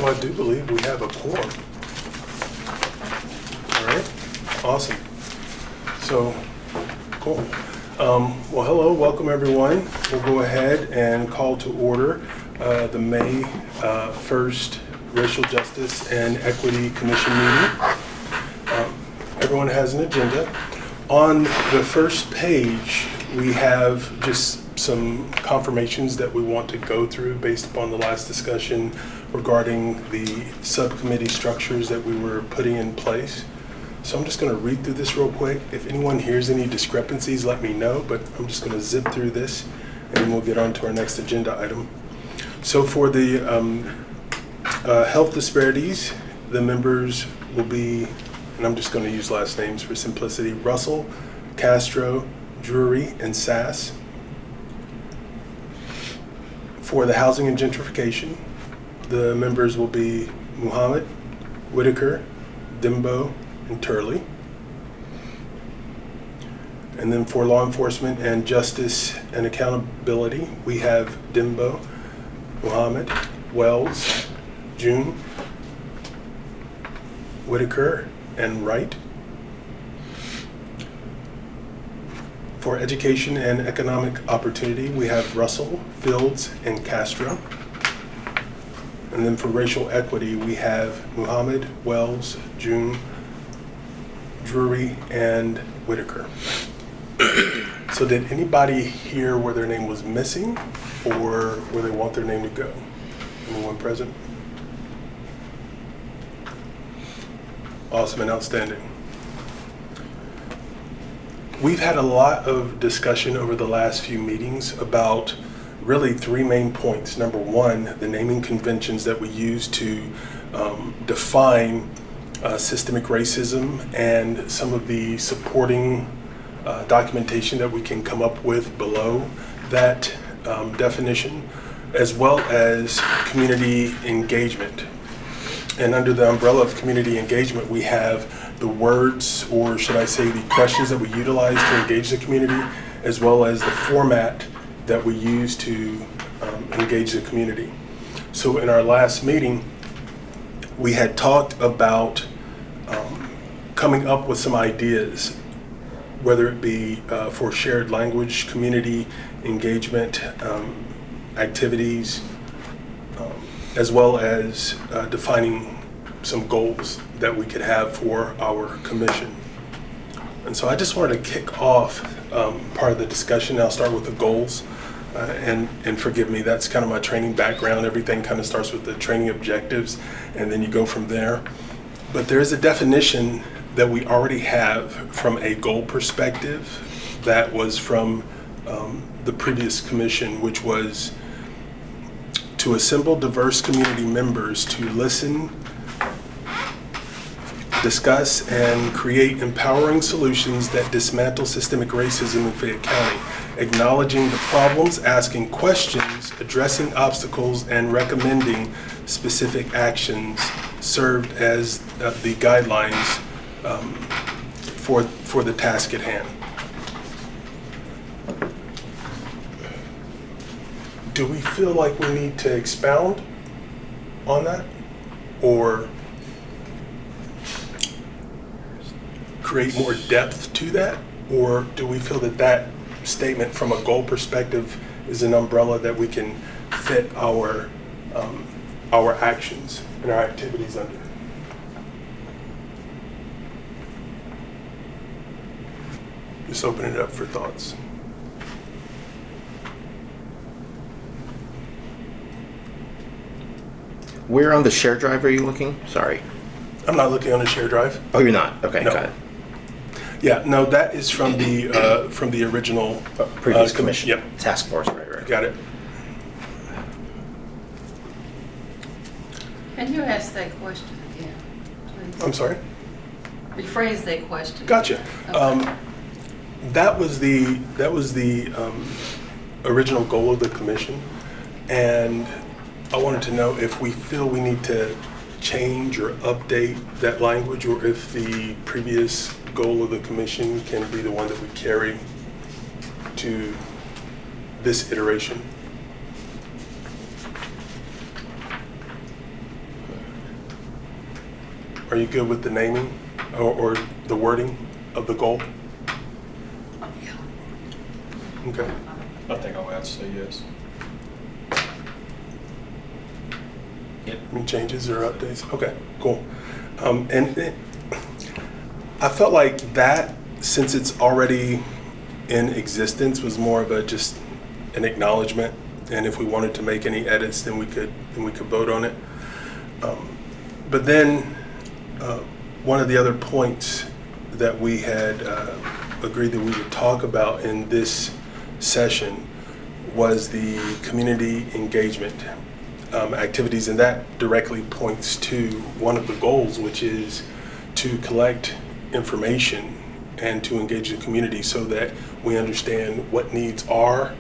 Well, I do believe we have a quorum. All right, awesome. So, cool. Well, hello, welcome everyone. We'll go ahead and call to order the May 1st Racial Justice and Equity Commission meeting. Everyone has an agenda. On the first page, we have just some confirmations that we want to go through based upon the last discussion regarding the subcommittee structures that we were putting in place. So I'm just going to read through this real quick. If anyone hears any discrepancies, let me know, but I'm just going to zip through this and then we'll get on to our next agenda item. So for the health disparities, the members will be, and I'm just going to use last names for simplicity, Russell, Castro, Drury, and Sass. For the housing and gentrification, the members will be Muhammad, Whitaker, Dimbo, and Turley. And then for law enforcement and justice and accountability, we have Dimbo, Muhammad, Wells, June, Whitaker, and Wright. For education and economic opportunity, we have Russell, Fields, and Castro. And then for racial equity, we have Muhammad, Wells, June, Drury, and Whitaker. So did anybody hear where their name was missing or where they want their name to go? Anyone present? Awesome and outstanding. We've had a lot of discussion over the last few meetings about really three main points. Number one, the naming conventions that we use to define systemic racism and some of the supporting documentation that we can come up with below that definition, as well as community engagement. And under the umbrella of community engagement, we have the words, or should I say the questions that we utilize to engage the community, as well as the format that we use to engage the community. So in our last meeting, we had talked about coming up with some ideas, whether it be for shared language, community engagement activities, as well as defining some goals that we could have for our commission. And so I just wanted to kick off part of the discussion. I'll start with the goals. And forgive me, that's kind of my training background. Everything kind of starts with the training objectives, and then you go from there. But there is a definition that we already have from a goal perspective that was from the previous commission, which was to assemble diverse community members to listen, discuss, and create empowering solutions that dismantle systemic racism in Fayette County, acknowledging the problems, asking questions, addressing obstacles, and recommending specific actions served as the guidelines for the task at hand. Do we feel like we need to expound on that or create more depth to that? Or do we feel that that statement from a goal perspective is an umbrella that we can fit our actions and our activities under? Just open it up for thoughts. Where on the share drive are you looking? Sorry. I'm not looking on the share drive. Oh, you're not? Okay, No. got it. Yeah, no, that is from the original Previous commission. Yep, Task force, right. got it. Can you ask that question again, please? I'm sorry. Rephrase that question. Gotcha. Okay. That was the original goal of the commission, and I wanted to know if we feel we need to change or update that language, or if the previous goal of the commission can be the one that we carry to this iteration. Are you good with the naming or the wording of the goal? Yeah. Okay. I think I'll have to say yes. Any changes or updates? Okay, cool. I felt like that, since it's already in existence, was more of a just an acknowledgement. And if we wanted to make any edits, then we could vote on it. But then one of the other points that we had agreed that we would talk about in this session was the community engagement activities, and that directly points to one of the goals, which is to collect information and to engage the community so that we understand what needs are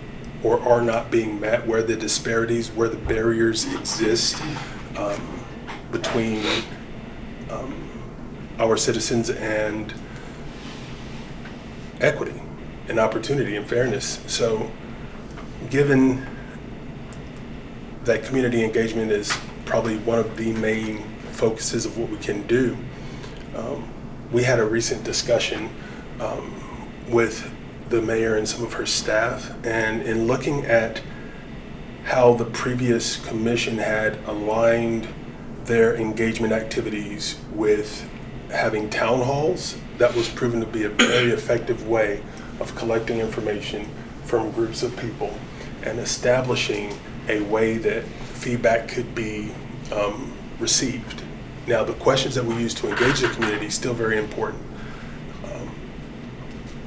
or are not being met, where the disparities, where the barriers exist between our citizens and equity and opportunity and fairness. So given that community engagement is probably one of the main focuses of what we can do, we had a recent discussion with the mayor and some of her staff, and in looking at how the previous commission had aligned their engagement activities with having town halls, that was proven to be a very effective way of collecting information from groups of people and establishing a way that feedback could be received. Now, the questions that we use to engage the community is still very important.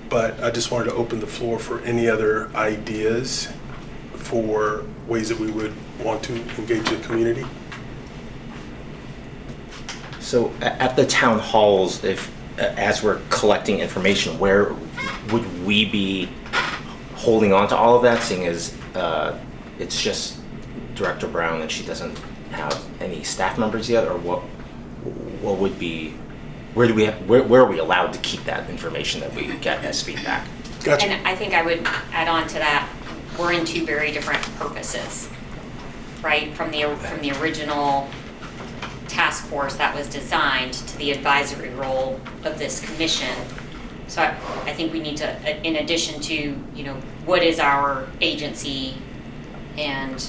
But I just wanted to open the floor for any other ideas for ways that we would want to engage the community. So at the town halls, if as we're collecting information, where would we be holding on to all of that, seeing as it's just Director Brown and she doesn't have any staff members yet, or what would be, where are we allowed to keep that information that we get as feedback? Gotcha. And I think I would add on to that, we're in two very different purposes, right? From the original task force that was designed to the advisory role of this commission. So I think we need to, in addition to, what is our agency and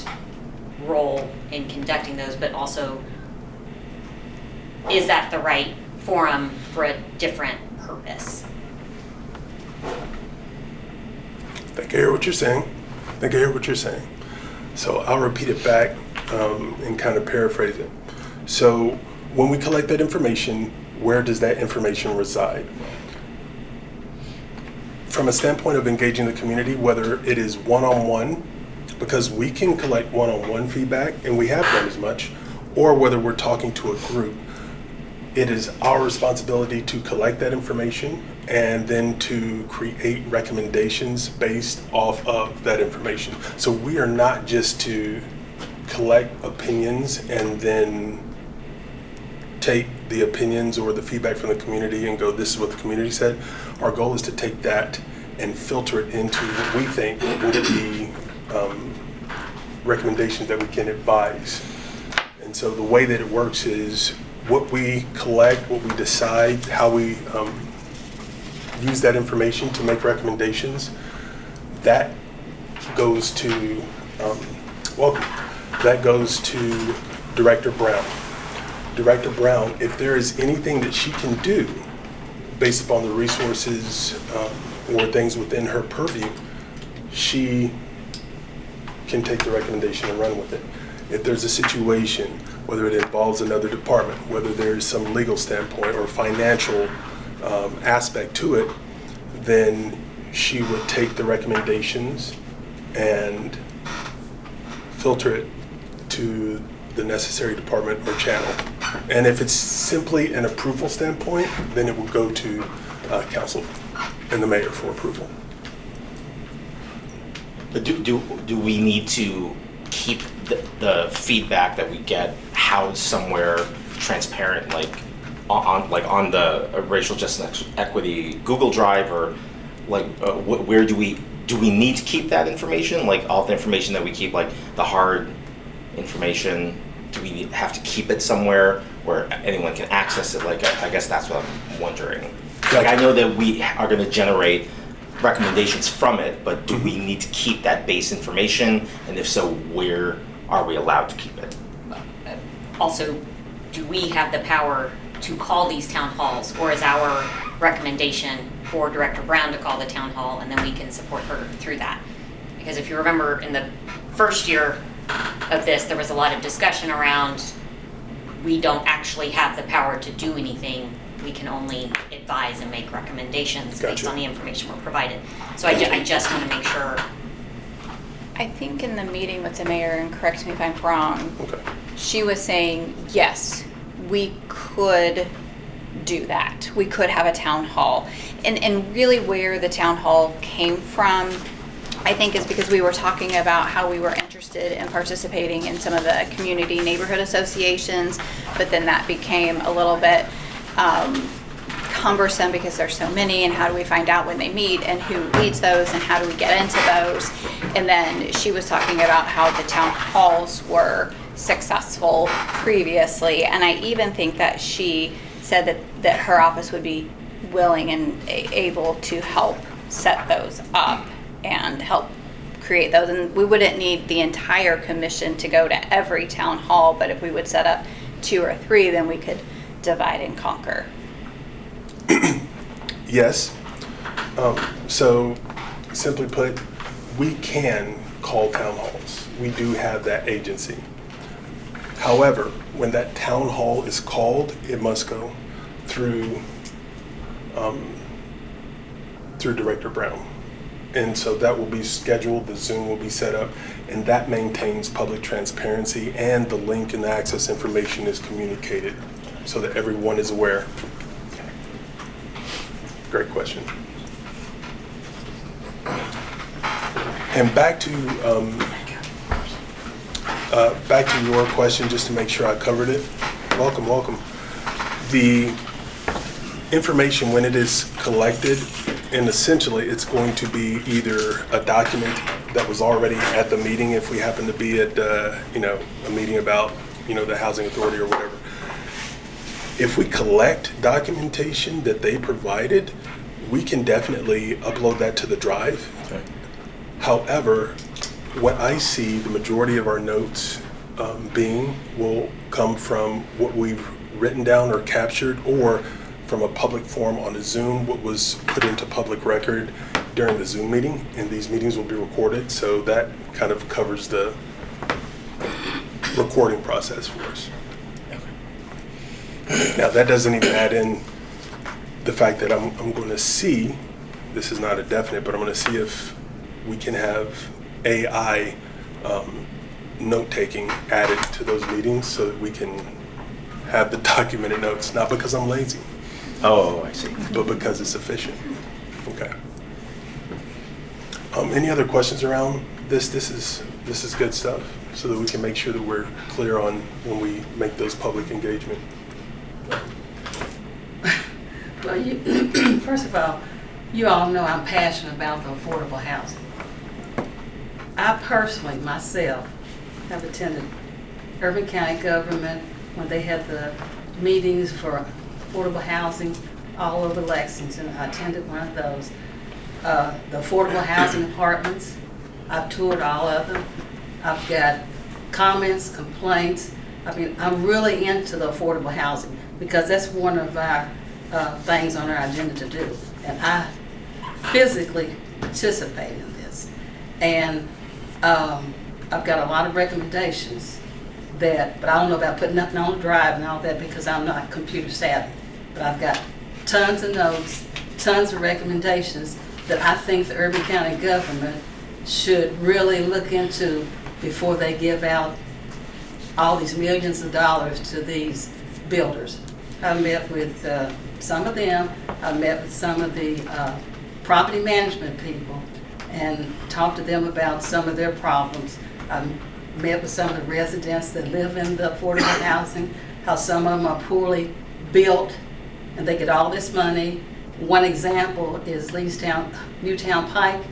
role in conducting those, but also, is that the right forum for a different purpose? I think I hear what you're saying. So I'll repeat it back and kind of paraphrase it. So when we collect that information, where does that information reside? From a standpoint of engaging the community, whether it is one-on-one, because we can collect one-on-one feedback, and we have done as much, or whether we're talking to a group, it is our responsibility to collect that information and then to create recommendations based off of that information. So we are not just to collect opinions and then take the opinions or the feedback from the community and go, this is what the community said. Our goal is to take that and filter it into what we think will be recommendations that we can advise. And so the way that it works is what we collect, what we decide, how we use that information to make recommendations, that goes to, that goes to Director Brown. Director Brown, if there is anything that she can do based upon the resources or things within her purview, she can take the recommendation and run with it. If there's a situation, whether it involves another department, whether there's some legal standpoint or financial aspect to it, then she would take the recommendations and filter it to the necessary department or channel. And if it's simply an approval standpoint, then it will go to council and the mayor for approval. But do we need to keep the feedback that we get housed somewhere transparent, like on the racial justice equity Google Drive, or like where do we need to keep that information, like all the information that we keep, like the hard information? Do we have to keep it somewhere, where anyone can access it? Like, I guess that's what I'm wondering. Gotcha. Like, I know that we are going to generate recommendations from it, but do we need to keep that base information? And if so, where are we allowed to keep it? Also, do we have the power to call these town halls, or is our recommendation for Director Brown to call the town hall and then we can support her through that? Because if you remember, in the first year of this, there was a lot of discussion around we don't actually have the power to do anything. We can only advise and make recommendations based Gotcha. on the information we're provided. So I just want to make sure. I think in the meeting with the mayor, and correct me if I'm wrong, Okay. she was saying, yes, we could do that. We could have a town hall. And really where the town hall came from, I think, is because we were talking about how we were interested in participating in some of the community neighborhood associations, but then that became a little bit cumbersome because there's so many, and how do we find out when they meet and who leads those and how do we get into those. And then she was talking about how the town halls were successful previously, and I even think that she said that her office would be willing and able to help set those up and help create those. And we wouldn't need the entire commission to go to every town hall, but if we would set up 2 or 3, then we could divide and conquer. Yes. So simply put, we can call town halls. We do have that agency. However, when that town hall is called, it must go through Director Brown. And so that will be scheduled, the Zoom will be set up, and that maintains public transparency, and the link and the access information is communicated so that everyone is aware. Great question. And back to your question, just to make sure I covered it. Welcome. The information, when it is collected, and essentially it's going to be either a document that was already at the meeting, if we happen to be at a meeting about the housing authority or whatever. If we collect documentation that they provided, we can definitely upload that to the drive. Okay. However, what I see the majority of our notes will come from what we've written down or captured, or from a public forum on a Zoom, what was put into public record during the Zoom meeting, and these meetings will be recorded, so that kind of covers the recording process for us. Now, that doesn't even add in the fact that I'm going to see, this is not a definite, but I'm going to see if we can have AI note-taking added to those meetings so that we can have the documented notes, not because I'm lazy, Oh, I see. but because it's efficient. Okay. Any other questions around this? This is good stuff, so that we can make sure that we're clear on when we make those public engagement. Well, first of all, you all know I'm passionate about the affordable housing. I personally, myself, have attended Urban County government when they had the meetings for affordable housing all over Lexington. I attended one of those. The affordable housing apartments, I've toured all of them. I've got comments, complaints. I mean, I'm really into the affordable housing because that's one of our things on our agenda to do. And I physically participate in this. And I've got a lot of recommendations but I don't know about putting nothing on the drive and all that because I'm not computer savvy. But I've got tons of notes, tons of recommendations that I think the Urban County government should really look into before they give out all these millions of dollars to these builders. I met with some of them. I met with some of the property management people and talked to them about some of their problems. I met with some of the residents that live in the affordable housing, how some of them are poorly built and they get all this money. One example is Newtown Pike.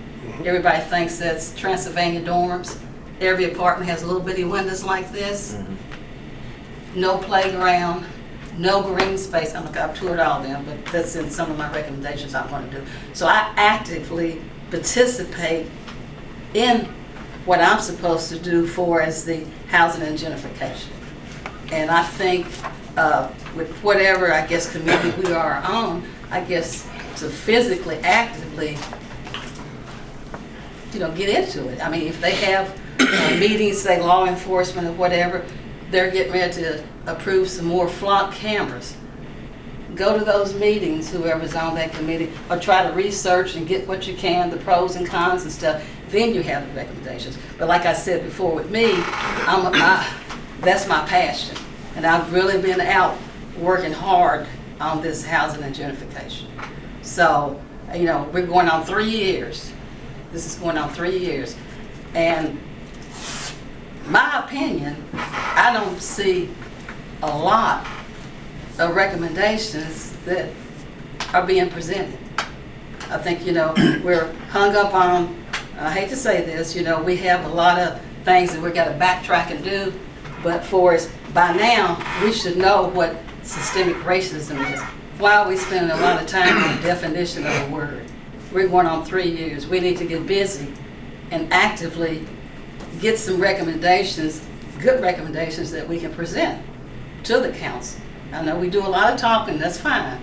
Everybody thinks that's Transylvania dorms. Every apartment has little bitty windows like this. No playground, no green space. I've toured all of them, but that's in some of my recommendations I'm going to do. So I actively participate in what I'm supposed to do for as the housing and gentrification. And I think with whatever, I guess, committee we are on, I guess to physically, actively, get into it. I mean, if they have meetings, say law enforcement or whatever, they're getting ready to approve some more flock cameras. Go to those meetings, whoever's on that committee, or try to research and get what you can, the pros and cons and stuff. Then you have the recommendations. But like I said before, with me, that's my passion. And I've really been out working hard on this housing and gentrification. So, we're going on 3 years. This is going on 3 years. And my opinion, I don't see a lot of recommendations that are being presented. I think, we're hung up on, I hate to say this, we have a lot of things that we've got to backtrack and do, but for us, by now, we should know what systemic racism is. Why are we spending a lot of time on the definition of a word? We're going on 3 years. We need to get busy and actively get some recommendations, good recommendations that we can present to the council. I know we do a lot of talking, that's fine,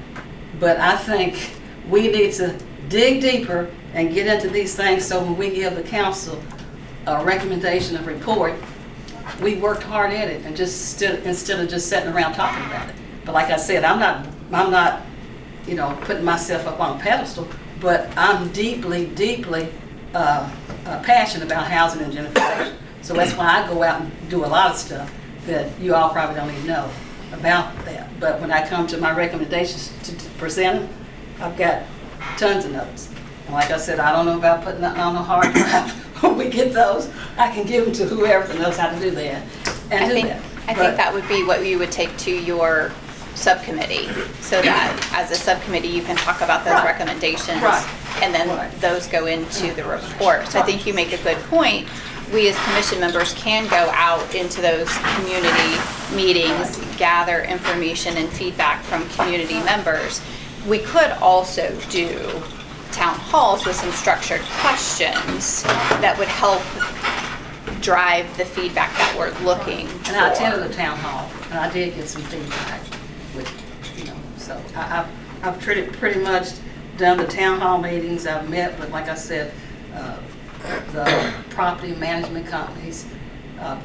but I think we need to dig deeper and get into these things so when we give the council a recommendation, a report, we worked hard at it and just instead of just sitting around talking about it. But like I said, I'm not, putting myself up on a pedestal, but I'm deeply, deeply passionate about housing and gentrification. So that's why I go out and do a lot of stuff that you all probably don't even know about that. But when I come to my recommendations to present them, I've got tons of notes. And like I said, I don't know about putting that on a hard drive. When we get those, I can give them to whoever knows how to do that. I think that would be what you would take to your subcommittee, so that as a subcommittee you can talk about those Right. recommendations, Right. and then Right. those go into the report. So I think you make a good point. We as commission members can go out into those community meetings, gather information and feedback from community members. We could also do town halls with some structured questions that would help drive the feedback that we're looking for. And I attended the town hall, and I did get some feedback with, so I've pretty much done the town hall meetings. I've met with, like I said, the property management companies,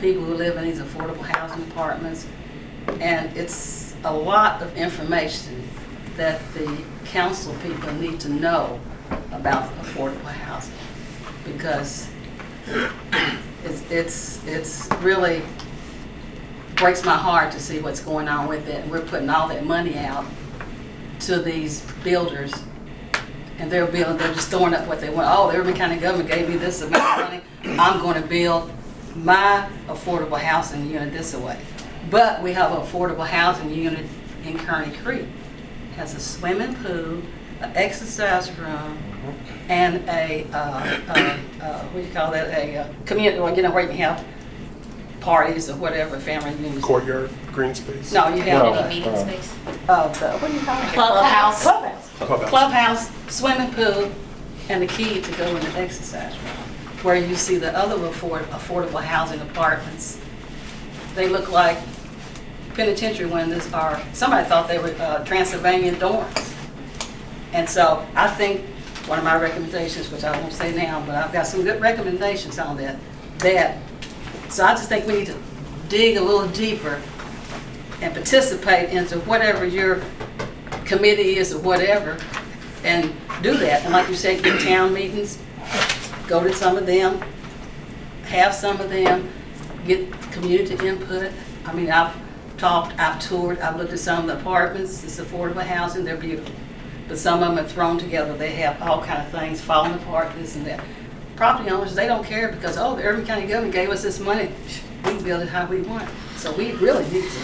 people who live in these affordable housing apartments, and it's a lot of information that the council people need to know about affordable housing, because it's really breaks my heart to see what's going on with it. And we're putting all that money out to these builders, and they're just throwing up what they want. Oh, the Urban County government gave me this amount of money. I'm going to build my affordable housing unit this way. But we have an affordable housing unit in Kearney Creek. It has a swimming pool, an exercise room, and a what do you call that? A community, where you can have parties or whatever, family reunions. Courtyard, green space? No, you have Any meeting space? what do you call it? Clubhouse. Clubhouse, swimming pool, and the key to go in the exercise room, where you see the other affordable housing apartments. They look like penitentiary windows, or somebody thought they were Transylvanian dorms. And so I think one of my recommendations, which I won't say now, but I've got some good recommendations on that. So I just think we need to dig a little deeper and participate into whatever your committee is or whatever, and do that. And like you said, get town meetings, go to some of them, have some of them, get community input. I mean, I've toured, I've looked at some of the apartments, it's affordable housing, they're beautiful. But some of them are thrown together, they have all kind of things falling apart, this and that. Property owners, they don't care because, oh, the Urban County government gave us this money, we can build it how we want. So we really need to,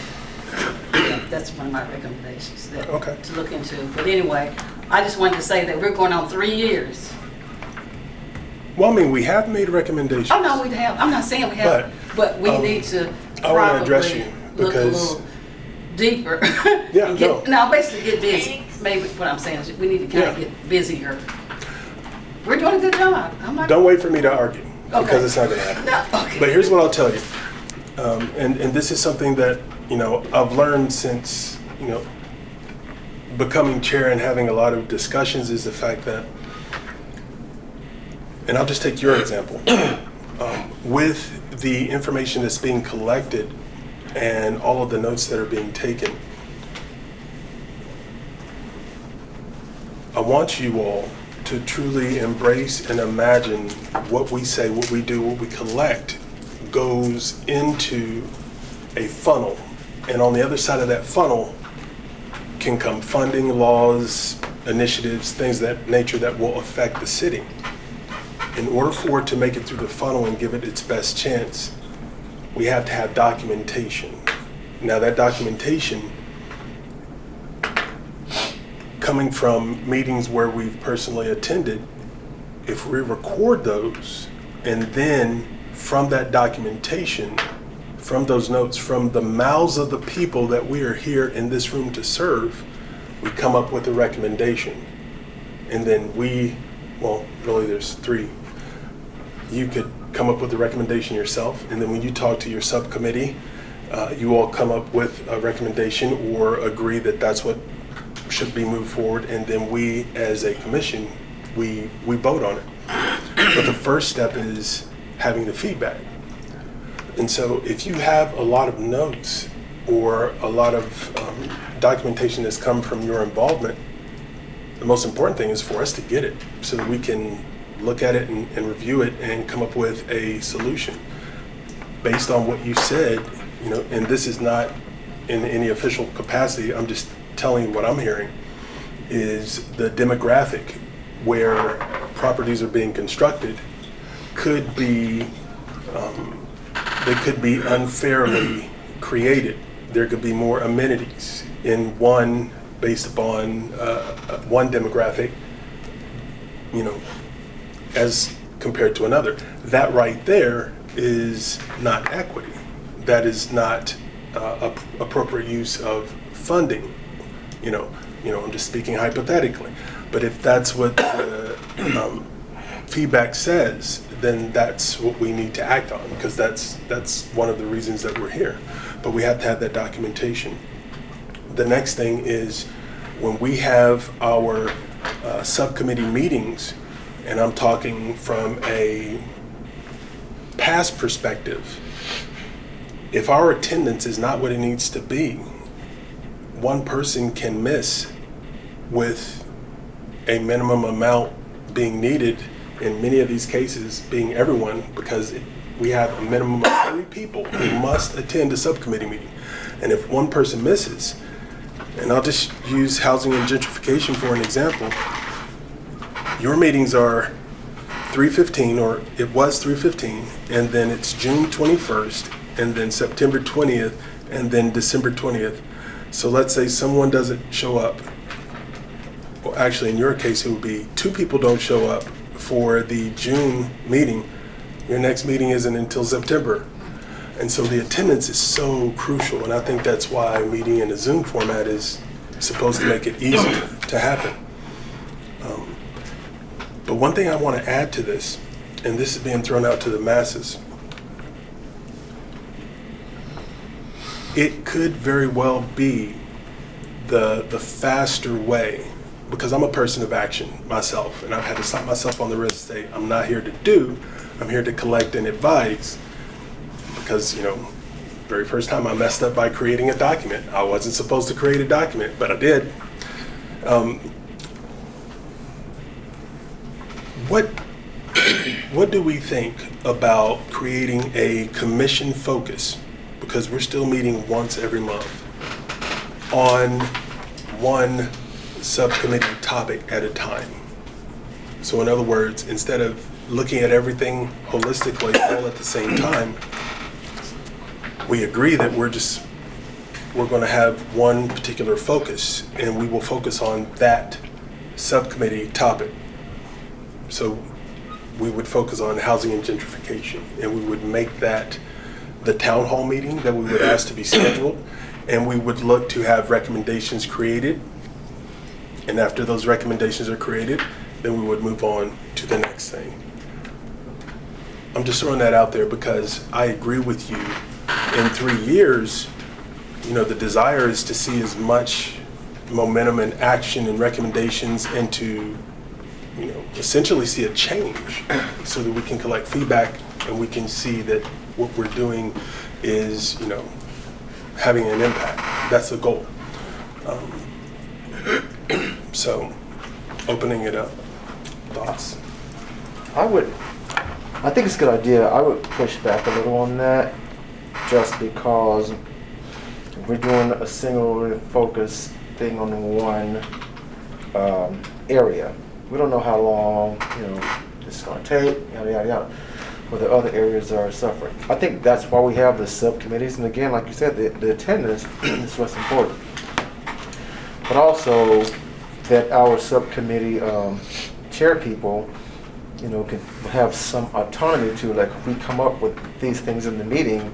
that's one of my recommendations to look into. But anyway, I just wanted to say that we're going on 3 years. Well, I mean, we have made recommendations. Oh, no, we have. I'm not saying we haven't, but we need to I want to address you look a because little deeper. Yeah, and no. no, basically get busy. Maybe what I'm saying is we need to kind of Yeah. get busier. We're doing a good job. I'm not. Don't wait for me to argue, Okay. because it's not gonna happen. No, okay. But here's what I'll tell you, and this is something that, you know, I've learned since, you know, becoming chair and having a lot of discussions, is the fact that, and I'll just take your example, with the information that's being collected and all of the notes that are being taken, I want you all to truly embrace and imagine what we say, what we do, what we collect goes into a funnel. And on the other side of that funnel can come funding, laws, initiatives, things of that nature that will affect the city. In order for it to make it through the funnel and give it its best chance, we have to have documentation. Now that documentation, coming from meetings where we've personally attended, if we record those, and then from that documentation, from those notes, from the mouths of the people that we are here in this room to serve, we come up with a recommendation. And then well, really there's three. You could come up with a recommendation yourself, and then when you talk to your subcommittee, you all come up with a recommendation or agree that that's what should be moved forward, and then we as a commission, we vote on it. But the first step is having the feedback. And so if you have a lot of notes or a lot of documentation that's come from your involvement, the most important thing is for us to get it so that we can look at it and review it and come up with a solution based on what you said, you know, and this is not in any official capacity, I'm just telling you what I'm hearing, is the demographic where properties are being constructed could be, they could be unfairly created. There could be more amenities in one based upon one demographic, you know, as compared to another. That right there is not equity. That is not appropriate use of funding. You know, I'm just speaking hypothetically. But if that's what the feedback says, then that's what we need to act on, because that's one of the reasons that we're here. But we have to have that documentation. The next thing is when we have our subcommittee meetings, and I'm talking from a past perspective, if our attendance is not what it needs to be, one person can miss with a minimum amount being needed, in many of these cases being everyone, because we have a minimum of 3 people who must attend a subcommittee meeting. And if one person misses, and I'll just use housing and gentrification for an example, your meetings are 3:15, or it was 3:15, and then it's June 21st, and then September 20th, and then December 20th. So let's say someone doesn't show up. Well, actually, in your case, it would be 2 people don't show up for the June meeting. Your next meeting isn't until September. And so the attendance is so crucial, and I think that's why meeting in a Zoom format is supposed to make it easy to happen. But one thing I want to add to this, and this is being thrown out to the masses, it could very well be the faster way, because I'm a person of action myself, and I've had to slap myself on the wrist and say, I'm not here to do, I'm here to collect and advise. Because, you know, very first time I messed up by creating a document. I wasn't supposed to create a document, but I did. What do we think about creating a commission focus, because we're still meeting once every month, on one subcommittee topic at a time? So in other words, instead of looking at everything holistically all at the same time, we agree that we're going to have one particular focus, and we will focus on that subcommittee topic. So we would focus on housing and gentrification, and we would make that the town hall meeting that we would ask to be scheduled, and we would look to have recommendations created. And after those recommendations are created, then we would move on to the next thing. I'm just throwing that out there because I agree with you. In 3 years, the desire is to see as much momentum and action and recommendations and to, essentially see a change so that we can collect feedback and we can see that what we're doing is, having an impact. That's the goal. So, opening it up. Thoughts? I think it's a good idea. I would push back a little on that just because we're doing a single focus thing on one area. We don't know how long, it's going to take, yada, yada, yada. But the other areas are suffering. I think that's why we have the subcommittees. And again, like you said, the attendance is what's important. But also that our subcommittee chair people, can have some autonomy to, like, if we come up with these things in the meeting,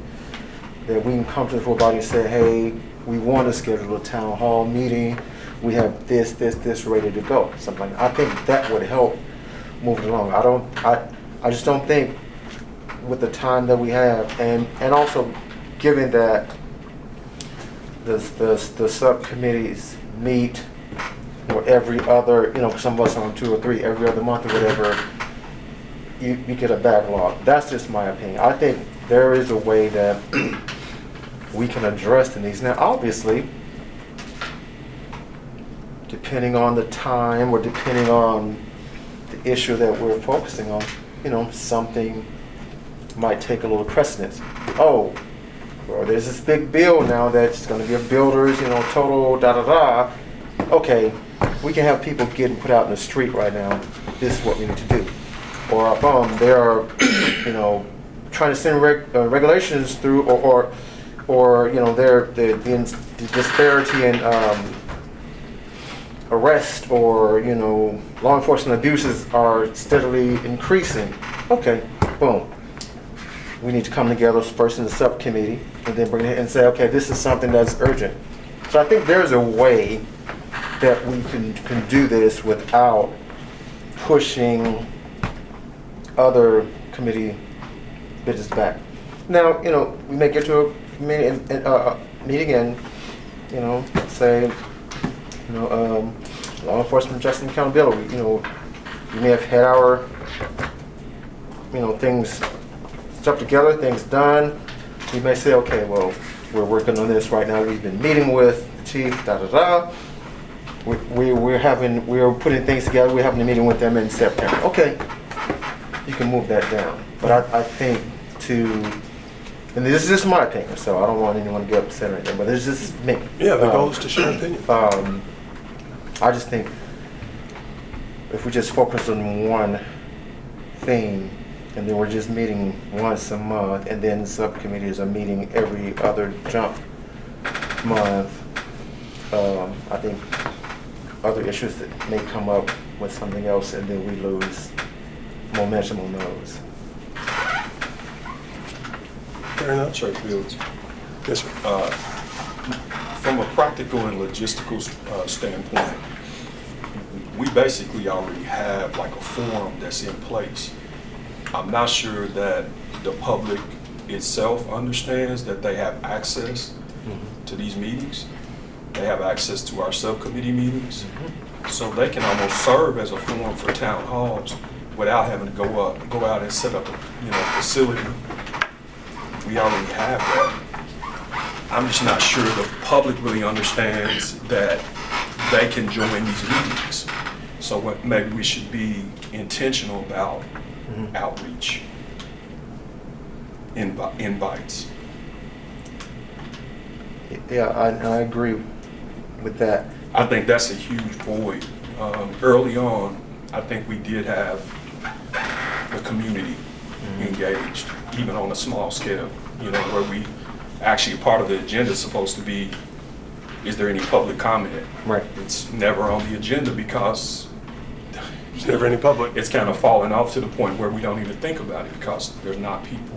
that we can come to the full body and say, hey, we want to schedule a town hall meeting. We have this ready to go. Something like that. I think that would help move it along. I just don't think with the time that we have, and also given that the subcommittees meet or every other, some of us on 2 or 3 every other month or whatever, you get a backlog. That's just my opinion. I think there is a way that we can address these. Now, obviously, depending on the time or depending on the issue that we're focusing on, something might take a little precedence. Oh, well, there's this big bill now that's going to give builders, total da-da-da. Okay, we can have people getting put out in the street right now. This is what we need to do. Or they are, trying to send regulations through, or the disparity in arrest or law enforcement abuses are steadily increasing. Okay, boom. We need to come together first in the subcommittee and then bring it and say, okay, this is something that's urgent. So I think there's a way that we can do this without pushing other committee business back. Now, we may get to a meeting and, say, law enforcement, justice, and accountability. We may have had our, things stuck together, things done. We may say, okay, well, we're working on this right now. We've been meeting with the chief, da-da-da. We're putting things together. We're having a meeting with them in September. Okay, you can move that down. But I think and this is just my opinion, so I don't want anyone to get upset or anything, but it's just me. Yeah, the goal is to share opinion. I just think if we just focus on one thing, and then we're just meeting once a month, and then subcommittees are meeting every other jump month, I think other issues that may come up with something else, and then we lose momentum on those. Fair enough. Chair Fields, Yes, sir. from a practical and logistical standpoint, we basically already have like a forum that's in place. I'm not sure that the public itself understands that they have access to these meetings. They have access to our subcommittee meetings. So they can almost serve as a forum for town halls without having to go out and set up a facility. We already have that. I'm just not sure the public really understands that they can join these meetings. So maybe we should be intentional about outreach, invites. Yeah, I agree with that. I think that's a huge void. Early on, I think we did have the community engaged, even on a small scale, where we actually, part of the agenda is supposed to be, is there any public comment? Right. It's never on the agenda because There's never any public. it's kind of fallen off to the point where we don't even think about it because there's not people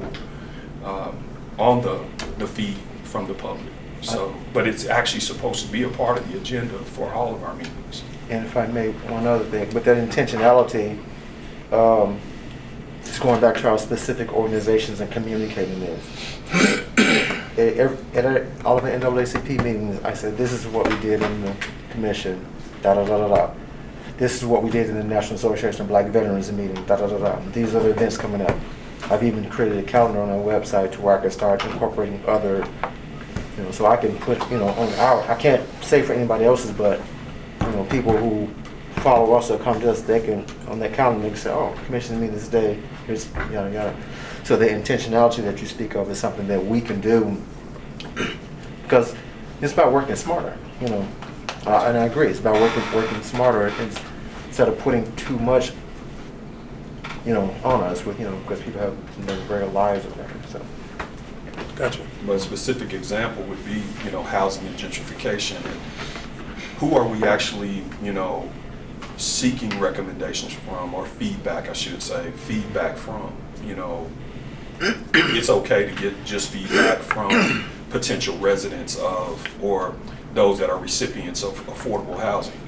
on the feed from the public. So, but it's actually supposed to be a part of the agenda for all of our meetings. And if I may, one other thing, with that intentionality, it's going back to our specific organizations and communicating this. At all of the NAACP meetings, I said, this is what we did in the commission, da-da-da-da-da. This is what we did in the National Association of Black Veterans meeting, da-da-da-da. These are the events coming up. I've even created a calendar on our website to where I can start incorporating other, so I can put, on I can't say for anybody else's, but, people who follow us or come to us, they can, on that calendar, they can say, oh, commission meeting this day, here's yada yada. So the intentionality that you speak of is something that we can do, because it's about working smarter, and I agree, it's about working smarter instead of putting too much, on us with, because people have regular lives or whatever. So. Gotcha. But a specific example would be, housing and gentrification. And who are we actually, seeking recommendations from, or feedback, I should say, feedback from? It's okay to get just feedback from potential residents of, or those that are recipients of affordable housing.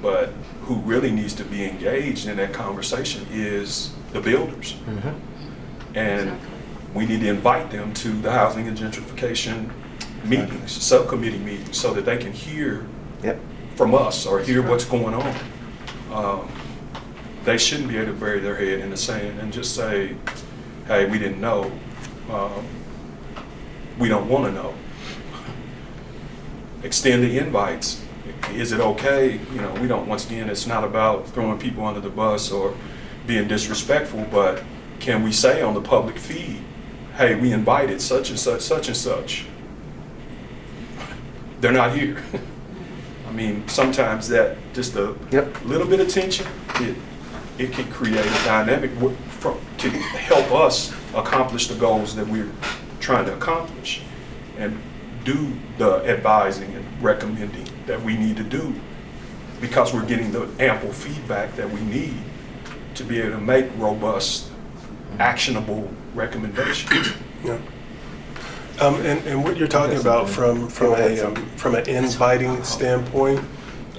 But who really needs to be engaged in that conversation is the builders. Mm-hmm. And we need to invite them to the housing and gentrification meetings, subcommittee meetings, so that they can hear from us or hear what's going on. They shouldn't be able to bury their head in the sand and just say, hey, we didn't know. We don't want to know. Extend the invites. Is it okay? We don't, once again, it's not about throwing people under the bus or being disrespectful, but can we say on the public feed, hey, we invited such and such, such and such. They're not here. I mean, sometimes that just a little bit of tension, it can create a dynamic to help us accomplish the goals that we're trying to accomplish and do the advising and recommending that we need to do, because we're getting the ample feedback that we need to be able to make robust, actionable recommendations. Yeah. And what you're talking about from an inviting standpoint,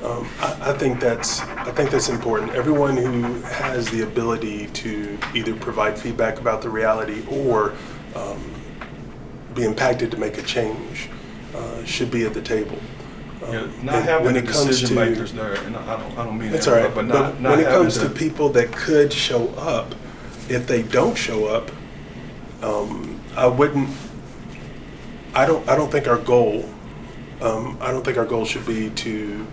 I think that's important. Everyone who has the ability to either provide feedback about the reality or be impacted to make a change should be at the the table. Not having the decision makers there, and I don't mean that's that, all right. but not when it comes having to people that could show up, if they don't show up, I don't think our goal. I don't think our goal should be to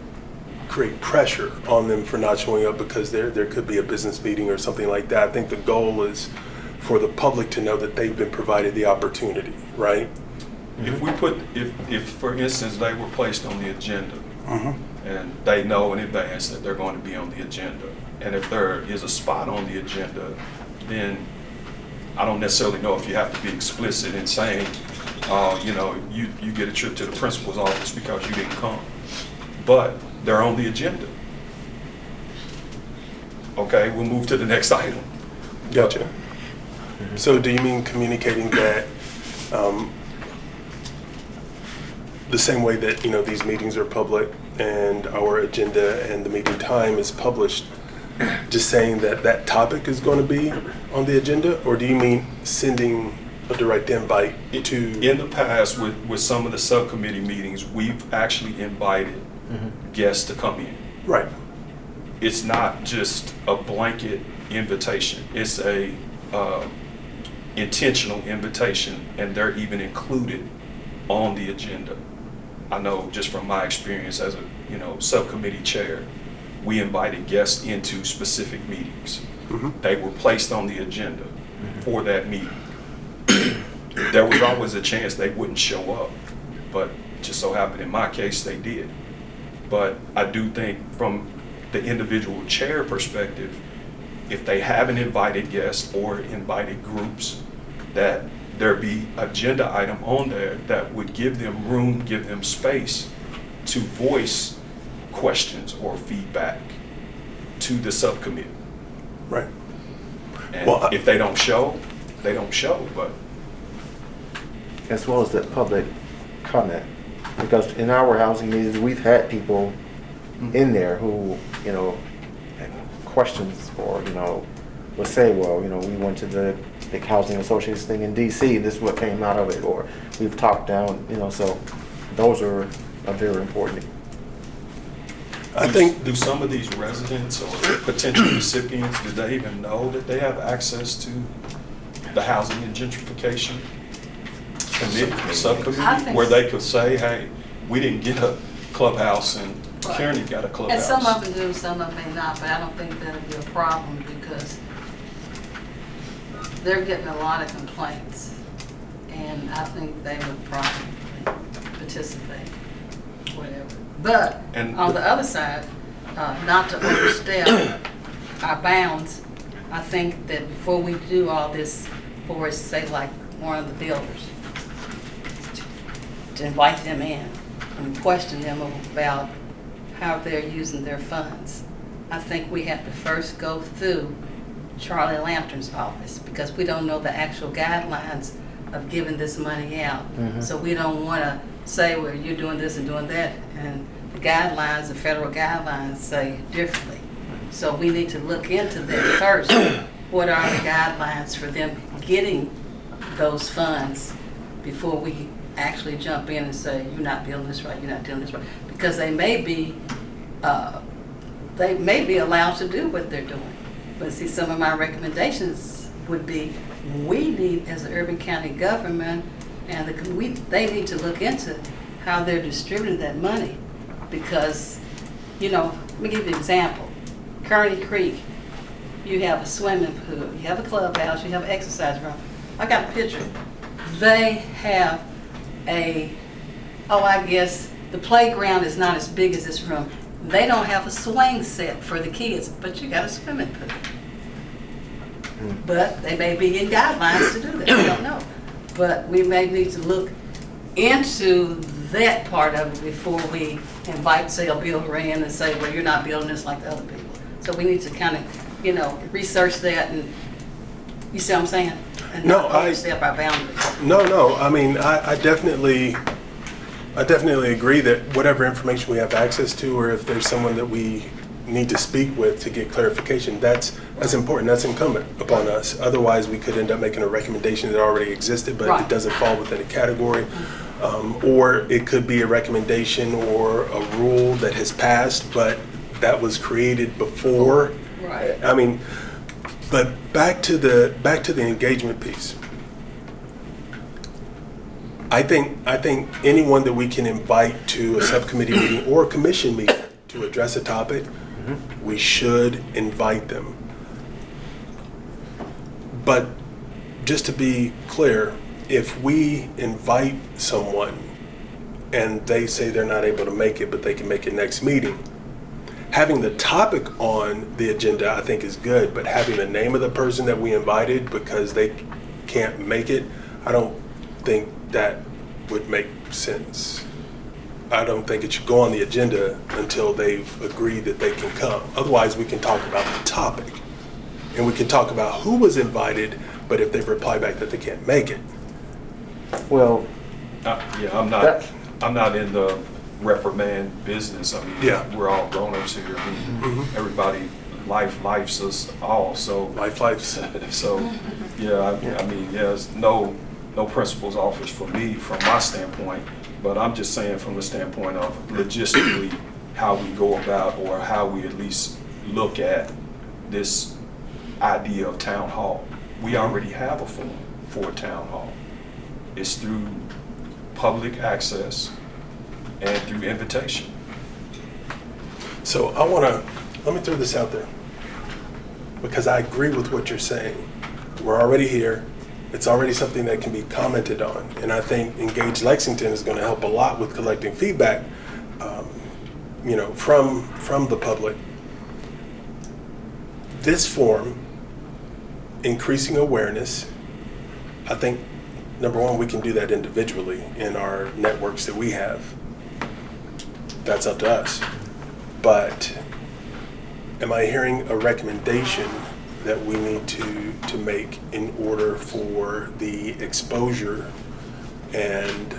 create pressure on them for not showing up because there could be a business meeting or something like that. I think the goal is for the public to know that they've been provided the opportunity, right? If we put, if for instance they were placed on the agenda, Mm-hmm. and they know in advance that they're going to be on the agenda, and if there is a spot on the agenda, then I don't necessarily know if you have to be explicit in saying, you get a trip to the principal's office because you didn't come, but they're on the agenda. Okay, we'll move to the next item. Gotcha. So do you mean communicating that the same way that these meetings are public and our agenda and the meeting time is published, just saying that topic is going to be on the agenda, or do you mean sending a direct invite to? In the past, with some of the subcommittee meetings, we've actually invited guests to come in. Right. It's not just a blanket invitation. It's a intentional invitation, and they're even included on the agenda. I know just from my experience as a subcommittee chair, we invited guests into specific meetings. Mm-hmm. They were placed on the agenda for that meeting. There was always a chance they wouldn't show up, but just so happened in my case they did. But I do think from the individual chair perspective, if they have an invited guest or invited groups, that there be agenda item on there that would give them room, give them space to voice questions or feedback to the subcommittee. Right. And if they don't show, they don't show, but. As well as that public comment. Because in our housing meetings, we've had people in there who, you know, had questions or, you know, will say, well, you know, we went to the big housing association thing in DC, this is what came out of it, or we've talked down, you know, so those are very important. I think Do some of these residents or potential recipients, do they even know that they have access to the housing and gentrification I subcommittee, think where so. they could say, hey, we didn't get a clubhouse and Right. Kearney got a And clubhouse? some of them do, some of them may not, but I don't think that'll be a problem because they're getting a lot of complaints. And I think they would probably participate, whatever. But And on the other side, not to overstep our bounds, I think that before we do all this, for say like one of the builders, to invite them in and question them about how they're using their funds. I think we have to first go through Charlie Lampton's office because we don't know the actual guidelines of giving this money out. So we don't want to say, well, you're doing this and doing that, and the guidelines, the federal guidelines say differently. So we need to look into that first. What are the guidelines for them getting those funds before we actually jump in and say, you're not building this right, you're not doing this right? Because they may be allowed to do what they're doing. But see, some of my recommendations would be, we need, as an urban county government, and they need to look into how they're distributing that money. Because, you know, let me give you an example. Kearney Creek, you have a swimming pool, you have a clubhouse, you have an exercise room. I got a picture. They have I guess the playground is not as big as this room. They don't have a swing set for the kids, but you got a swimming pool. But they may be in guidelines to do that, we don't know. But we may need to look into that part of it before we invite, say, a builder in and say, well, you're not building this like the other people. So we need to kind of, you know, research that and, you see what I'm saying? And No, not overstep our boundaries. No. I mean, I definitely agree that whatever information we have access to, or if there's someone that we need to speak with to get clarification, that's important. That's incumbent upon us. Otherwise, we could end up making a recommendation that already existed, but Right. it doesn't fall within a category. Or it could be a recommendation or a rule that has passed, but that was created before. Right. I mean, but back to the engagement piece. I think anyone that we can invite to a subcommittee meeting or a commission meeting to address a topic, we should invite them. But just to be clear, if we invite someone and they say they're not able to make it, but they can make it next meeting, having the topic on the agenda, I think, is good, but having the name of the person that we invited because they can't make it, I don't think that would make sense. I don't think it should go on the agenda until they've agreed that they can come. Otherwise, we can talk about the topic, and we can talk about who was invited, but if they reply back that they can't make it. Well, Yeah, That- I'm not in the reprimand business. I mean, Yeah. we're all grown-ups here. I mean, everybody, life's us all, so. Life. So, yeah, I mean, there's no principal's office for me from my standpoint, but I'm just saying from the standpoint of logistically, how we go about or how we at least look at this idea of town hall. We already have a form for a town hall. It's through public access and through invitation. So let me throw this out there, because I agree with what you're saying. We're already here. It's already something that can be commented on. And I think Engage Lexington is going to help a lot with collecting feedback, from the public. This forum, increasing awareness, I think, number one, we can do that individually in our networks that we have. That's up to us. But am I hearing a recommendation that we need to make in order for the exposure and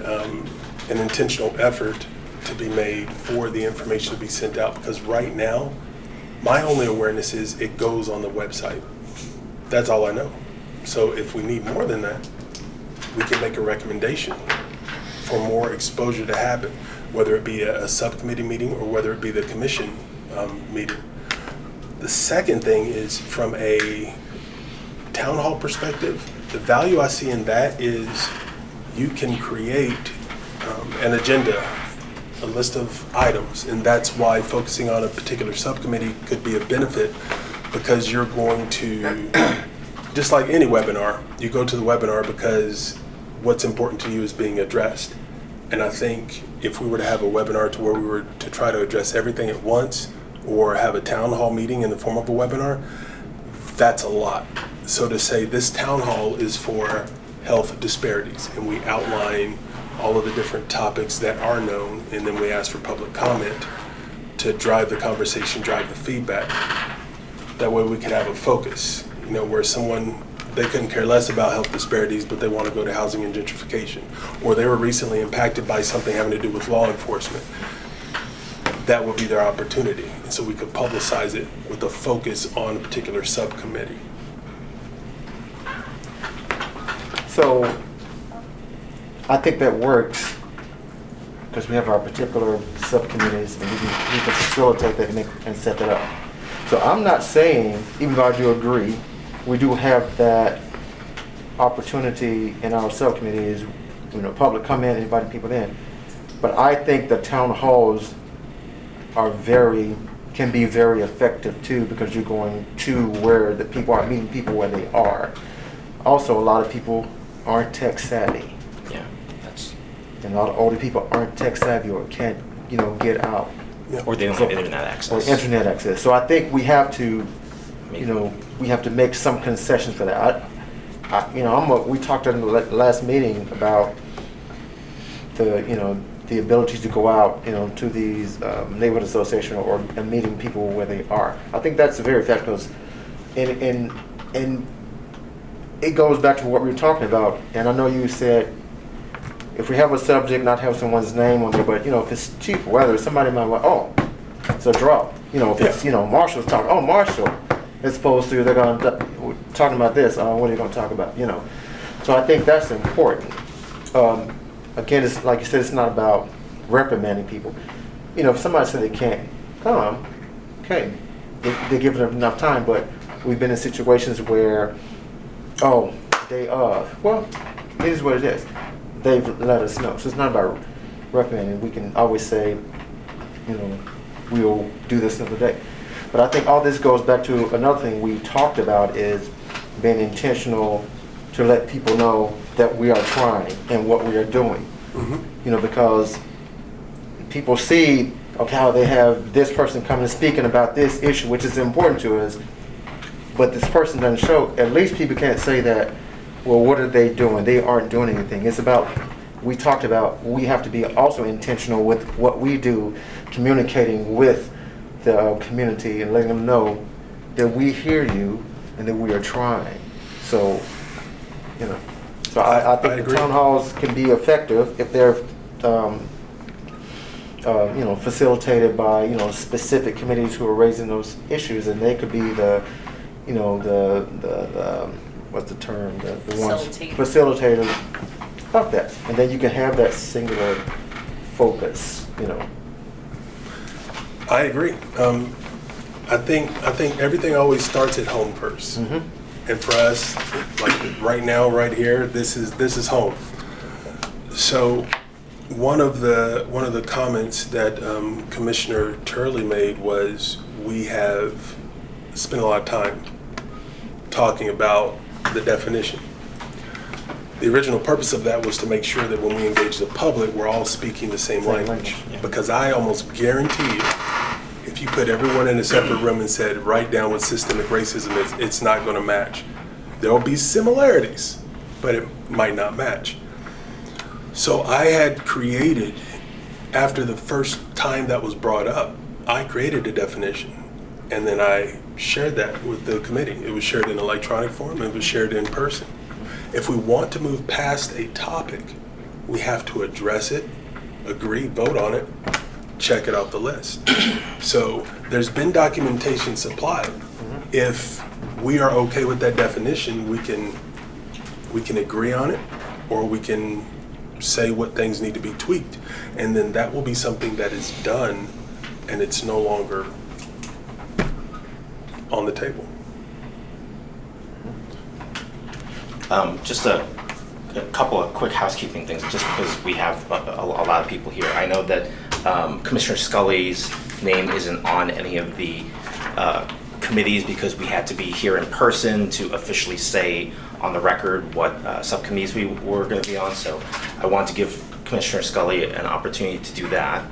an intentional effort to be made for the information to be sent out, because right now, my only awareness is it goes on the website. That's all I know. So if we need more than that, we can make a recommendation for more exposure to happen, whether it be a subcommittee meeting or whether it be the commission meeting. The second thing is, from a town hall perspective, the value I see in that is you can create an agenda, a list of items, and that's why focusing on a particular subcommittee could be a benefit, because you're going to, just like any webinar, you go to the webinar because what's important to you is being addressed. And I think if we were to have a webinar to where we were to try to address everything at once, or have a town hall meeting in the form of a webinar, that's a lot. So to say this town hall is for health disparities, and we outline all of the different topics that are known, and then we ask for public comment to drive the conversation, drive the feedback. That way we can have a focus, where someone, they couldn't care less about health disparities, but they want to go to housing and gentrification, or they were recently impacted by something having to do with law enforcement. That would be their opportunity. And so we could publicize it with a focus on a particular subcommittee. So I think that works because we have our particular subcommittees, and we can facilitate that and set that up. So I'm not saying, even though I do agree, we do have that opportunity in our subcommittees, public comment, inviting people in. But I think the town halls can be very effective too, because you're going to where the people are, meeting people where they are. Also, a lot of people aren't tech savvy. Yeah, And a lot of older people aren't tech savvy or can't, get out. Yeah. or they don't have internet access. Or internet access. So I think we have to, we have to make some concessions for that. We talked in the last meeting about the ability to go out, to these neighborhood association and meeting people where they are. I think that's very effective, because and it goes back to what we were talking about. And I know you said if we have a subject, not have someone's name on there, but if it's cheap weather, somebody might go, oh, it's a drought. If it's Marshall's talking, oh, Marshall, as opposed to they're we're talking about this. What are you going to talk about? So I think that's important. Again, it's like you said, it's not about reprimanding people. If somebody said they can't come, okay, they give them enough time. But we've been in situations where, day of, well, it is what it is. They've let us know. So it's not about reprimanding. We can always say, we'll do this another day. But I think all this goes back to another thing we talked about, is being intentional to let people know that we are trying and what we are doing. Mm-hmm. Because people see, how they have this person coming and speaking about this issue, which is important to us, but this person doesn't show. At least people can't say that, well, what are they doing? They aren't doing anything. It's about, we talked about, we have to be also intentional with what we do, communicating with the community and letting them know that we hear you and that we are trying. So, So I think the town halls can be effective if they're, facilitated by, specific committees who are raising those issues, and they could be the, the what's the term? The ones facilitators of that, and then you can have that singular focus. I agree. I think everything always starts at home first. Mm-hmm. And for us, like right now, right here, this is home. So one of the comments that Commissioner Turley made was, we have spent a lot of time talking about the definition. The original purpose of that was to make sure that when we engage the public, we're all speaking the same language. Yeah. Because I almost guarantee you, if you put everyone in a separate room and said, write down what systemic racism is, it's not going to match. There will be similarities, but it might not match. So I had created, after the first time that was brought up, I created a definition. And then I shared that with the committee. It was shared in electronic form, it was shared in person. If we want to move past a topic, we have to address it, agree, vote on it, check it off the list. So there's been documentation supplied. If we are okay with that definition, we can agree on it, or we can say what things need to be tweaked. And then that will be something that is done, and it's no longer on the table. Just a couple of quick housekeeping things, just because we have a lot of people here. I know that Commissioner Scully's name isn't on any of the committees because we had to be here in person to officially say on the record what subcommittees we were going to be on. So I want to give Commissioner Scully an opportunity to do that,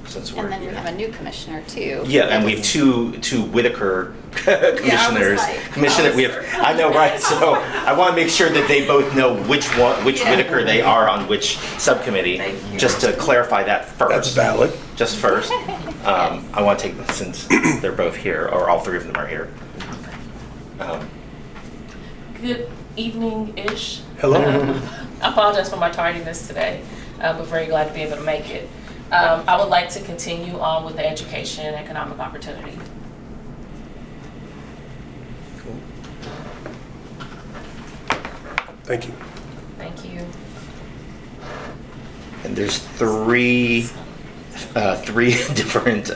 since we're And then we here. have a new commissioner too. Yeah, and we have two Whitaker commissioners. I know, right? So I want to make sure that they both know which Whitaker they are on which subcommittee. Thank you. Just to clarify that first. That's valid. Just first. I want to take them since they're both here, or all three of them are here. Good evening-ish. Hello. I apologize for my tardiness today, but very glad to be able to make it. I would like to continue on with the education and economic opportunity. Thank you. Thank you. And there's three different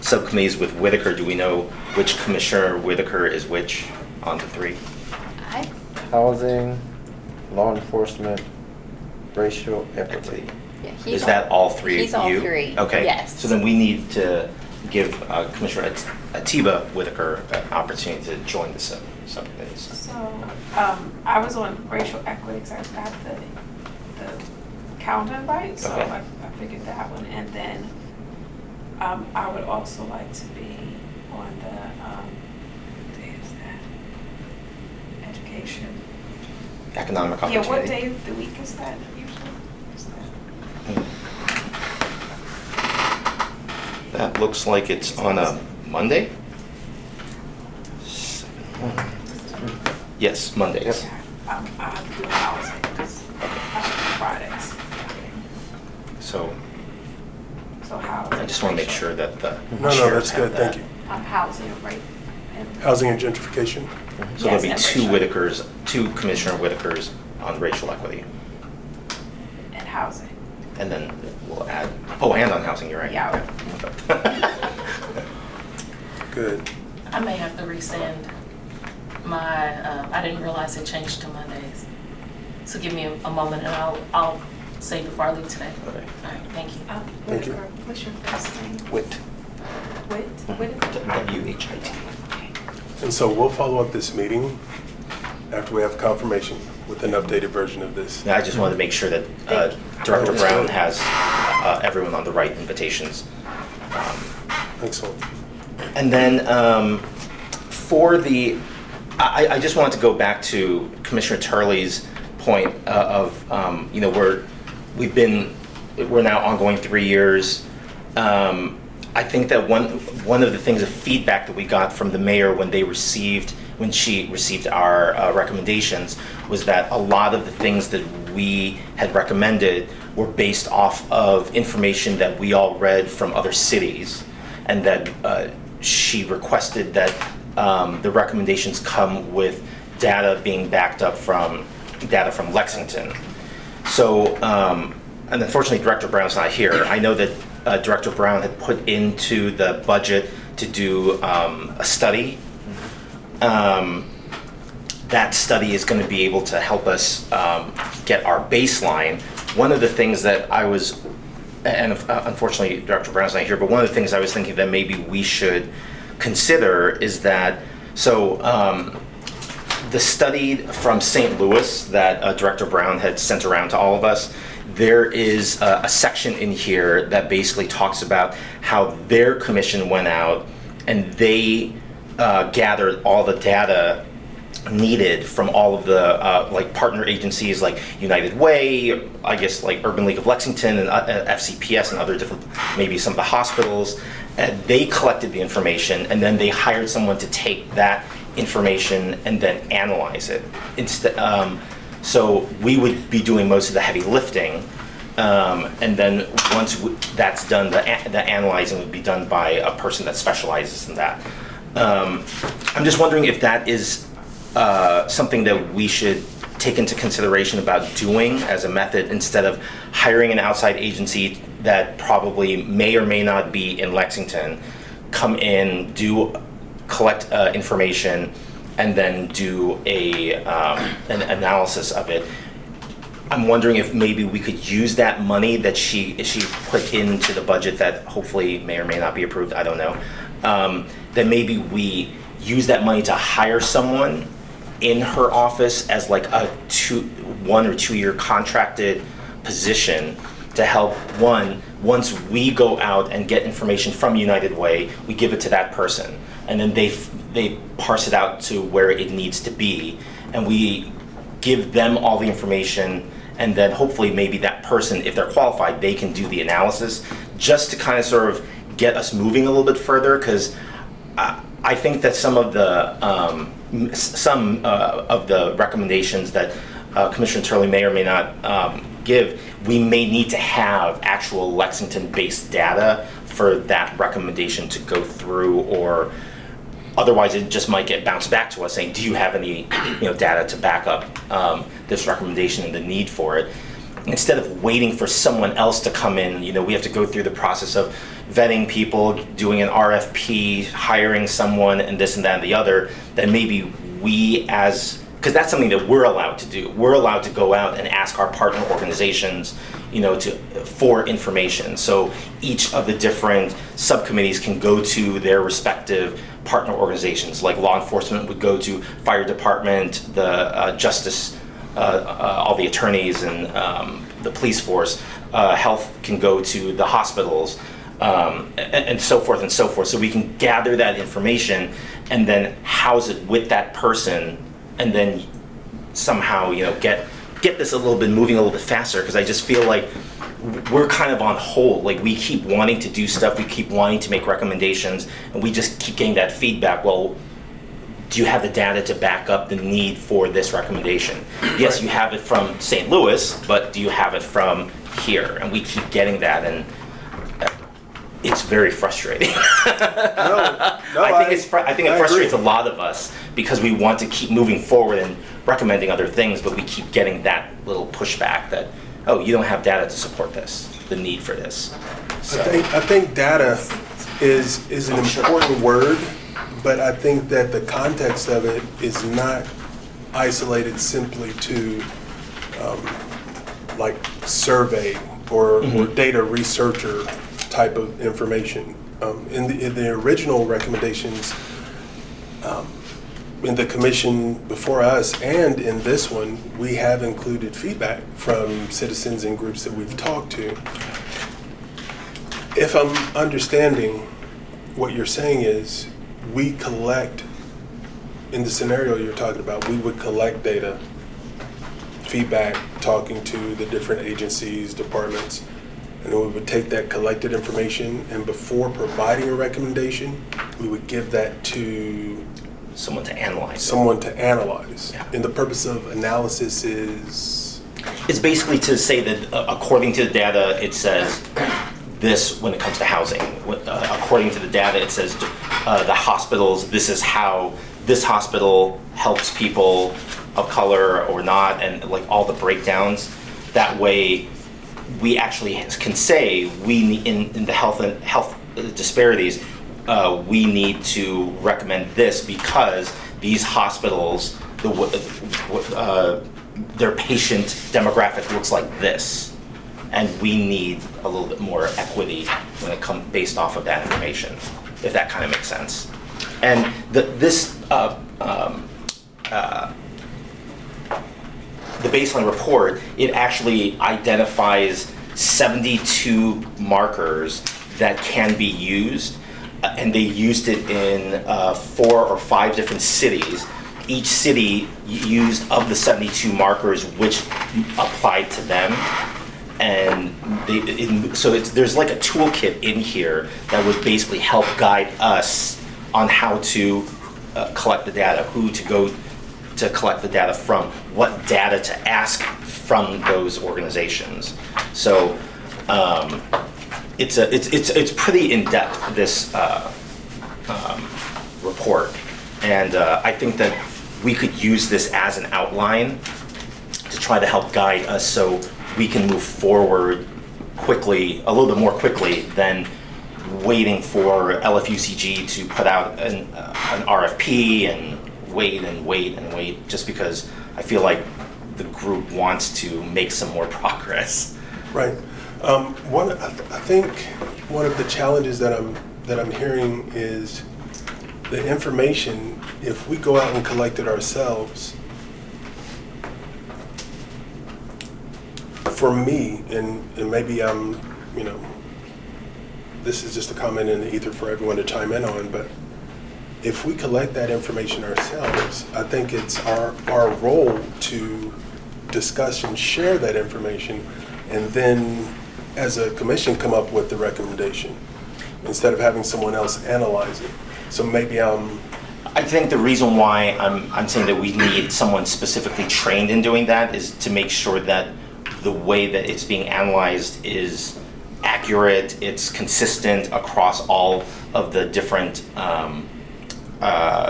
subcommittees with Whitaker. Do we know which Commissioner Whitaker is which on the three? I, Housing, law enforcement, racial equity. yeah, he's Is all- that all three He's of all you? three. Okay. Yes. So then we need to give Commissioner Atiba Whitaker an opportunity to join the subcommittees. So, I was on racial equity because I got the calendar invite, so Okay. I figured that one. And then, I would also like to be on the, what day is that? Education. Economic Yeah, opportunity. what day of the week is that usually? Is that? That looks like it's on a Monday? Yes, Mondays. I have to do housing because I have Fridays. So So housing. I just want to make sure that the No, sheriffs that's have good. Thank that. you. Housing, right? And- Housing and gentrification. So there'll be Yes, two and Whitakers, two Commissioner Whitakers on racial equity. And housing. And then we'll add, oh, and on housing, you're right. Yeah. Good. I may have to resend my, I didn't realize it changed to Mondays. So give me a moment and I'll say before I leave today. Okay. All right, thank you. Thank you. Whitaker, what's your first name? Whit, Whitaker? W-H-I-T. And so we'll follow up this meeting after we have confirmation with an updated version of this. Yeah, I just wanted to make sure that Director Brown has everyone on the right invitations. Excellent. And then for the, I just wanted to go back to Commissioner Turley's point of, you know, we're now ongoing 3 years. I think that one of the things of feedback that we got from the mayor when she received our recommendations was that a lot of the things that we had recommended were based off of information that we all read from other cities, and that she requested that the recommendations come with data being backed up from data from Lexington. So, and unfortunately Director Brown's not here. I know that Director Brown had put into the budget to do a study. That study is going to be able to help us get our baseline. One of the things that I was, and unfortunately Director Brown's not here, but one of the things I was thinking that maybe we should consider is that, so the study from St. Louis that Director Brown had sent around to all of us, there is a section in here that basically talks about how their commission went out and they gathered all the data needed from all of the like partner agencies like United Way, I guess like Urban League of Lexington and FCPS and other different, maybe some of the hospitals. And they collected the information and then they hired someone to take that information and then analyze it. Instead, so we would be doing most of the heavy lifting. And then once that's done, the analyzing would be done by a person that specializes in that. I'm just wondering if that is something that we should take into consideration about doing as a method, instead of hiring an outside agency that probably may or may not be in Lexington, come in, collect information, and then do an analysis of it. I'm wondering if maybe we could use that money that she put into the budget that hopefully may or may not be approved, I don't know, that maybe we use that money to hire someone in her office as like a 1 or 2 year contracted position to help. Once we go out and get information from United Way, we give it to that person, and then they parse it out to where it needs to be, and we give them all the information, and then hopefully maybe that person, if they're qualified, they can do the analysis, just to kind of sort of get us moving a little bit further, because I think that some of the recommendations that Commissioner Turley may or may not give, we may need to have actual Lexington-based data for that recommendation to go through, or otherwise it just might get bounced back to us saying, do you have any data to back up this recommendation and the need for it? Instead of waiting for someone else to come in, we have to go through the process of vetting people, doing an RFP, hiring someone, and this and that and the other, then maybe because that's something that we're allowed to do. We're allowed to go out and ask our partner organizations, for information. So each of the different subcommittees can go to their respective partner organizations. Like law enforcement would go to fire department, the justice, all the attorneys, and the police force. Health can go to the hospitals, and so forth and so forth. So we can gather that information and then house it with that person, and then somehow get this a little bit moving a little bit faster, because I just feel like we're kind of on hold. Like, we keep wanting to do stuff, we keep wanting to make recommendations, and we just keep getting that feedback. Well, do you have the data to back up the need for this recommendation? Yes, you have it from St. Louis, but do you have it from here? And we keep getting that, and it's very frustrating. I think it frustrates a lot of us, because we want to keep moving forward and recommending other things, but we keep getting that little pushback that, oh, you don't have data to support this, the need for this. So. I think data is an important word, but I think that the context of it is not isolated simply to like survey or data researcher type of information. In the original recommendations, in the commission before us and in this one, we have included feedback from citizens and groups that we've talked to. If I'm understanding what you're saying is, we collect, in the scenario you're talking about, we would collect data, feedback, talking to the different agencies, departments, and then we would take that collected information, and before providing a recommendation, we would give that to someone to analyze. Yeah. And the purpose of analysis is? It's basically to say that according to the data, it says this when it comes to housing. According to the data, it says the hospitals, this is how this hospital helps people of color or not, and like all the breakdowns. That way, we actually can say in the health disparities, we need to recommend this because these hospitals, their patient demographic looks like this, and we need a little bit more equity when it comes based off of that information, if that kind of makes sense. And the baseline report, it actually identifies 72 markers that can be used, and they used it in 4 or 5 different cities. Each city used of the 72 markers which applied to them, and there's like a toolkit in here that would basically help guide us on how to collect the data, who to go to collect the data from, what data to ask from those organizations. So it's pretty in depth, this report, and I think that we could use this as an outline to try to help guide us so we can move forward quickly, a little bit more quickly than waiting for LFUCG to put out an RFP and wait, just because I feel like the group wants to make some more progress. Right. I think one of the challenges that I'm hearing is the information. If we go out and collect it ourselves, for me, and maybe I'm, this is just a comment in the ether for everyone to chime in on, but if we collect that information ourselves, I think it's our role to discuss and share that information, and then as a commission come up with the recommendation instead of having someone else analyze it. So maybe I think the reason why I'm saying that we need someone specifically trained in doing that is to make sure that the way that it's being analyzed is accurate, it's consistent across all of the different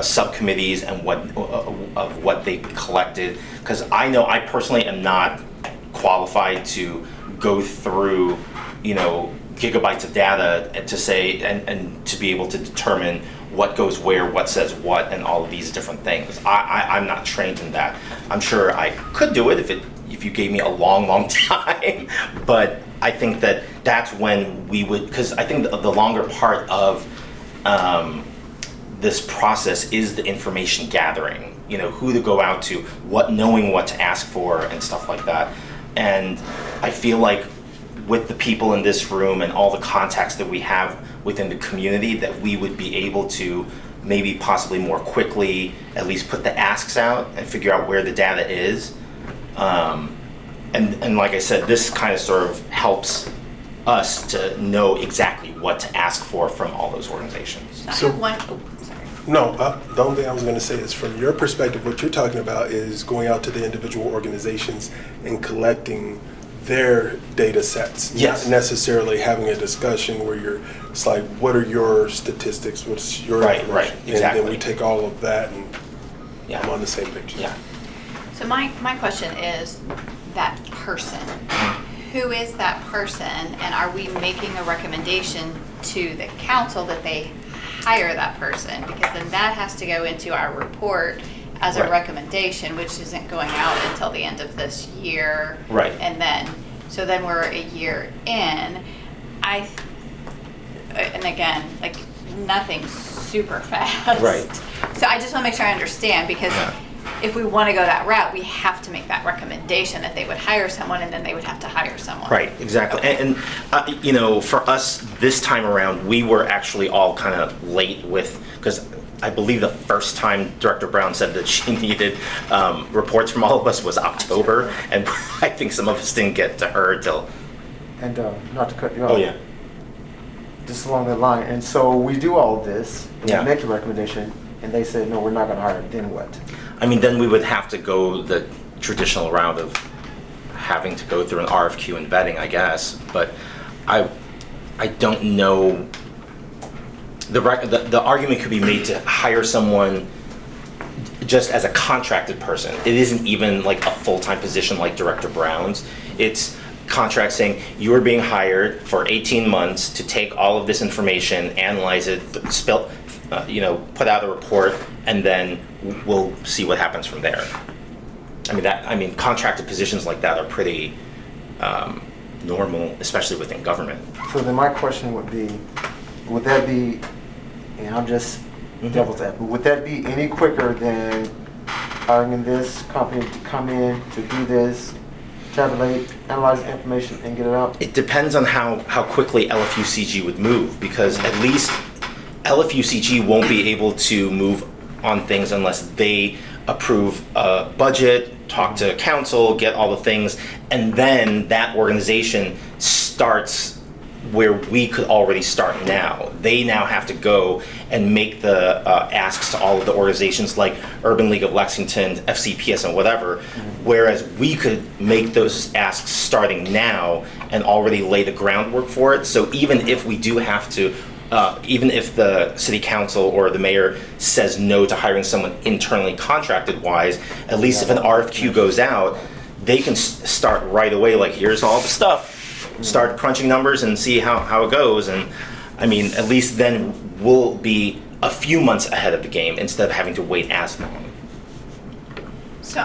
subcommittees and what they collected. Because I know I personally am not qualified to go through, gigabytes of data to say and to be able to determine what goes where, what says what, and all of these different things. I'm not trained in that. I'm sure I could do it if you gave me a long time, but I think that's when we would, because I think the longer part of this process is the information gathering, who to go out to, knowing what to ask for and stuff like that. And I feel like with the people in this room and all the contacts that we have within the community, that we would be able to maybe possibly more quickly at least put the asks out and figure out where the data is. And like I said, this kind of sort of helps us to know exactly what to ask for from all those organizations. I So- have one, oh, sorry. No, the only thing I was going to say is, from your perspective, what you're talking about is going out to the individual organizations and collecting their data sets. Yes. Not necessarily having a discussion where it's like, what are your statistics? What's your Right, information? right, exactly. And then we take all of that and Yeah. I'm on the same page. Yeah. So my question is that person. Who is that person, and are we making a recommendation to the council that they hire that person? Because then that has to go into our report as a Right. recommendation, which isn't going out until the end of this year. Right. And then we're a year in. And again, like, nothing's super fast. Right. So I just want to make sure I understand, because Yeah. if we want to go that route, we have to make that recommendation that they would hire someone, and then they would have to hire someone. Right, exactly. And for us this time around, we were actually all kind of late because I believe the first time Director Brown said that she needed reports from all of us was October, and I think some of us didn't get to her till. And not to cut you off. Oh, yeah. Just along that line. And so we do all of this, and Yeah. we make the recommendation, and they say, no, we're not going to hire. Then what? I mean, then we would have to go the traditional route of having to go through an RFQ and vetting, I guess. But I don't know. The argument could be made to hire someone just as a contracted person. It isn't even like a full-time position like Director Brown's. It's contract saying you are being hired for 18 months to take all of this information, analyze it, put out a report, and then we'll see what happens from there. I mean, contracted positions like that are pretty normal, especially within government. So then my question would be, would that be, and I'm just devil's advocate, would that be any quicker than hiring this company to come in to do this, tabulate, analyze the information, and get it out? It depends on how quickly LFUCG would move, because at least LFUCG won't be able to move on things unless they approve a budget, talk to council, get all the things, and then that organization starts where we could already start now. They now have to go and make the asks to all of the organizations like Urban League of Lexington, FCPS, and whatever, whereas we could make those asks starting now and already lay the groundwork for it. So even if we do have to, even if the city council or the mayor says no to hiring someone internally contracted wise, at least if an RFQ goes out, they can start right away, like, here's all the stuff, start crunching numbers and see how it goes. And I mean, at least then we'll be a few months ahead of the game instead of having to wait as long. So,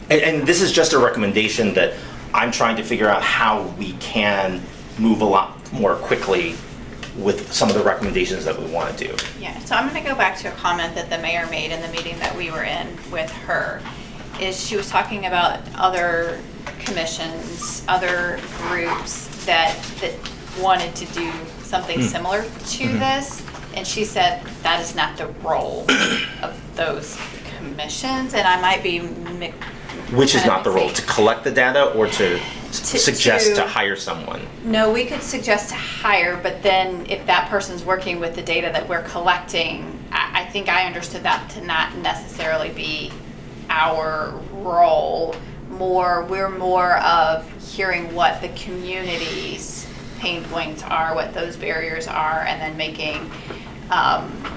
And this is just a recommendation that I'm trying to figure out how we can move a lot more quickly with some of the recommendations that we want to do. yeah, so I'm gonna go back to a comment that the mayor made in the meeting that we were in with her, is she was talking about other commissions, other groups that wanted to do something similar to this, and she said that is not the role of those commissions, and I might be Which is not the role, mixing- to collect the data or to suggest to- to hire someone? No, we could suggest to hire, but then if that person's working with the data that we're collecting, I think I understood that to not necessarily be our role. We're more of hearing what the community's pain points are, what those barriers are, and then making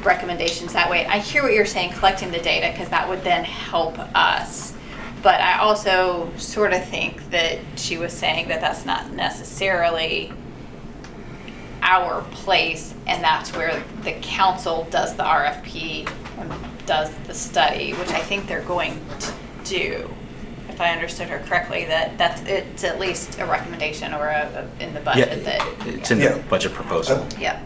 recommendations that way. I hear what you're saying, collecting the data, because that would then help us. But I also sort of think that she was saying that that's not necessarily our place, and that's where the council does the RFP and does the study, which I think they're going to do. If I understood her correctly, it's at least a recommendation or in the budget that. It's in Yeah. the budget proposal. Yeah.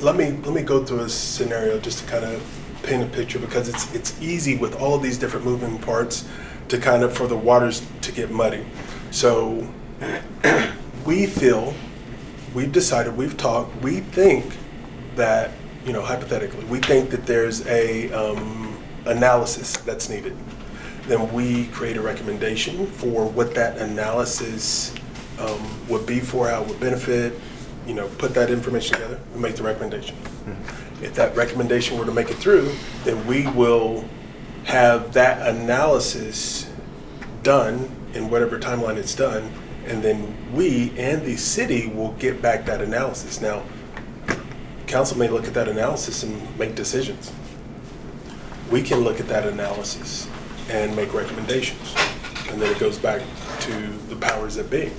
Let me go through a scenario just to kind of paint a picture, because it's easy with all of these different moving parts to kind of, for the waters to get muddy. So we've decided, we've talked, we think that, hypothetically, we think that there's a analysis that's needed. Then we create a recommendation for what that analysis would be for, how it would benefit, put that information together and make the recommendation. If that recommendation were to make it through, then we will have that analysis done in whatever timeline it's done, and then we and the city will get back that analysis. Now, council may look at that analysis and make decisions. We can look at that analysis and make recommendations, and then it goes back to the powers that be.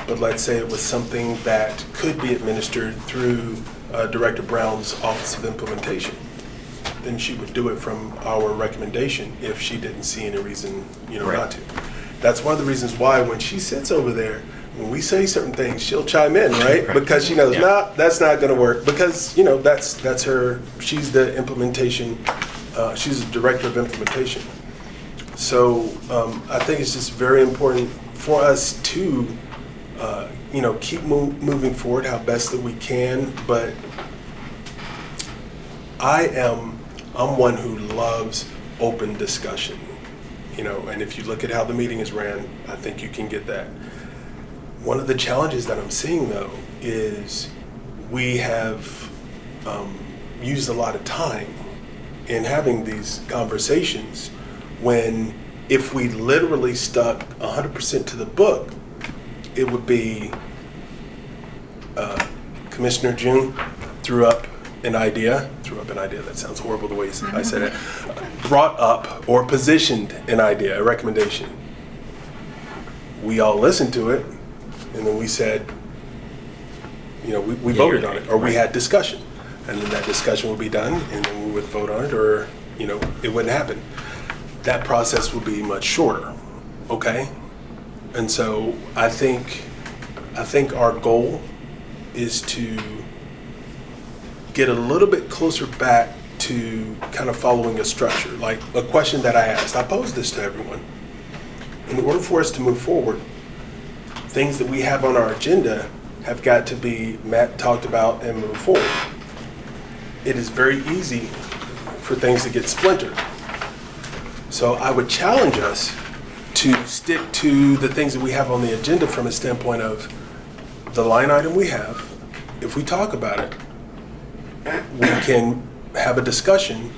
But let's say it was something that could be administered through Director Brown's Office of Implementation. Then she would do it from our recommendation if she didn't see any reason, not to. That's one of the reasons why when she sits over there, when we say certain things, she'll chime in, right? Because she knows, nah, that's not going to work. Because that's her. She's the implementation. She's the director of implementation. So I think it's just very important for us to keep moving forward how best that we can. But I'm one who loves open discussion, and if you look at how the meeting is ran, I think you can get that. One of the challenges that I'm seeing, though, is we have used a lot of time in having these conversations when if we literally stuck 100% to the book, it would be Commissioner June threw up an idea, that sounds horrible the way I said it, brought up or positioned an idea, a recommendation. We all listened to it, and then we said, we voted on it, or we had discussion. And then that discussion would be done, and then we would vote on it, or, it wouldn't happen. That process would be much shorter, okay? And so I think our goal is to get a little bit closer back to kind of following a structure. Like a question that I asked, I posed this to everyone. In order for us to move forward, things that we have on our agenda have got to be talked about and move forward. It is very easy for things to get splintered. So I would challenge us to stick to the things that we have on the agenda from a standpoint of the line item we have, if we talk about it, we can have a discussion,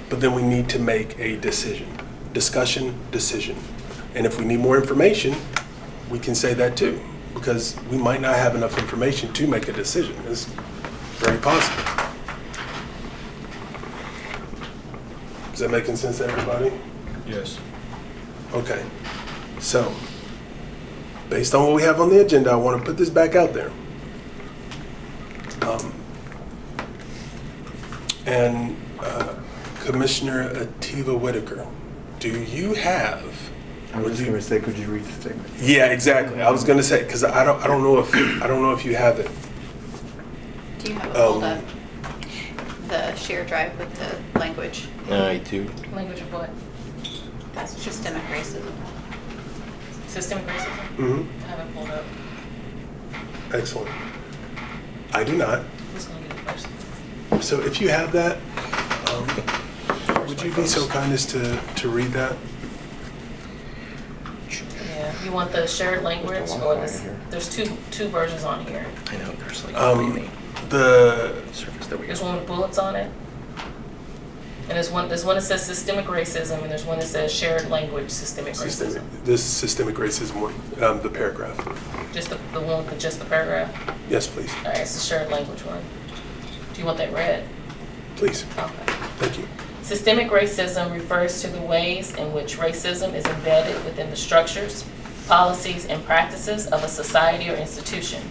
but then we need to make a decision. Discussion, decision. And if we need more information, we can say that too, because we might not have enough information to make a decision. It's very possible. Is that making sense to everybody? Yes. Okay. So, based on what we have on the agenda, I want to put this back out there. Commissioner Ativa Whitaker, do you have? I was just going to say, could you read the statement? Yeah, exactly. I was going to say because I don't know if you have it. Do you have it pulled up? The share drive with the language. I do. Language of what? That's systemic racism. Systemic racism? Mm-hmm. I haven't pulled up. Excellent. I do not. Who's gonna get it first? So if you have that, would you be so kind as to read that? Yeah, you want the shared language or this? There's two versions on here. I know, there's like The surface that we There's got. one with bullets on it. And there's one that says systemic racism, and there's one that says shared language systemic racism. this systemic racism one, the paragraph. Just the one with just the paragraph? Yes, please. All right, it's the shared language one. Do you want that read? Please. Okay. Thank you. Systemic racism refers to the ways in which racism is embedded within the structures, policies, and practices of a society or institution,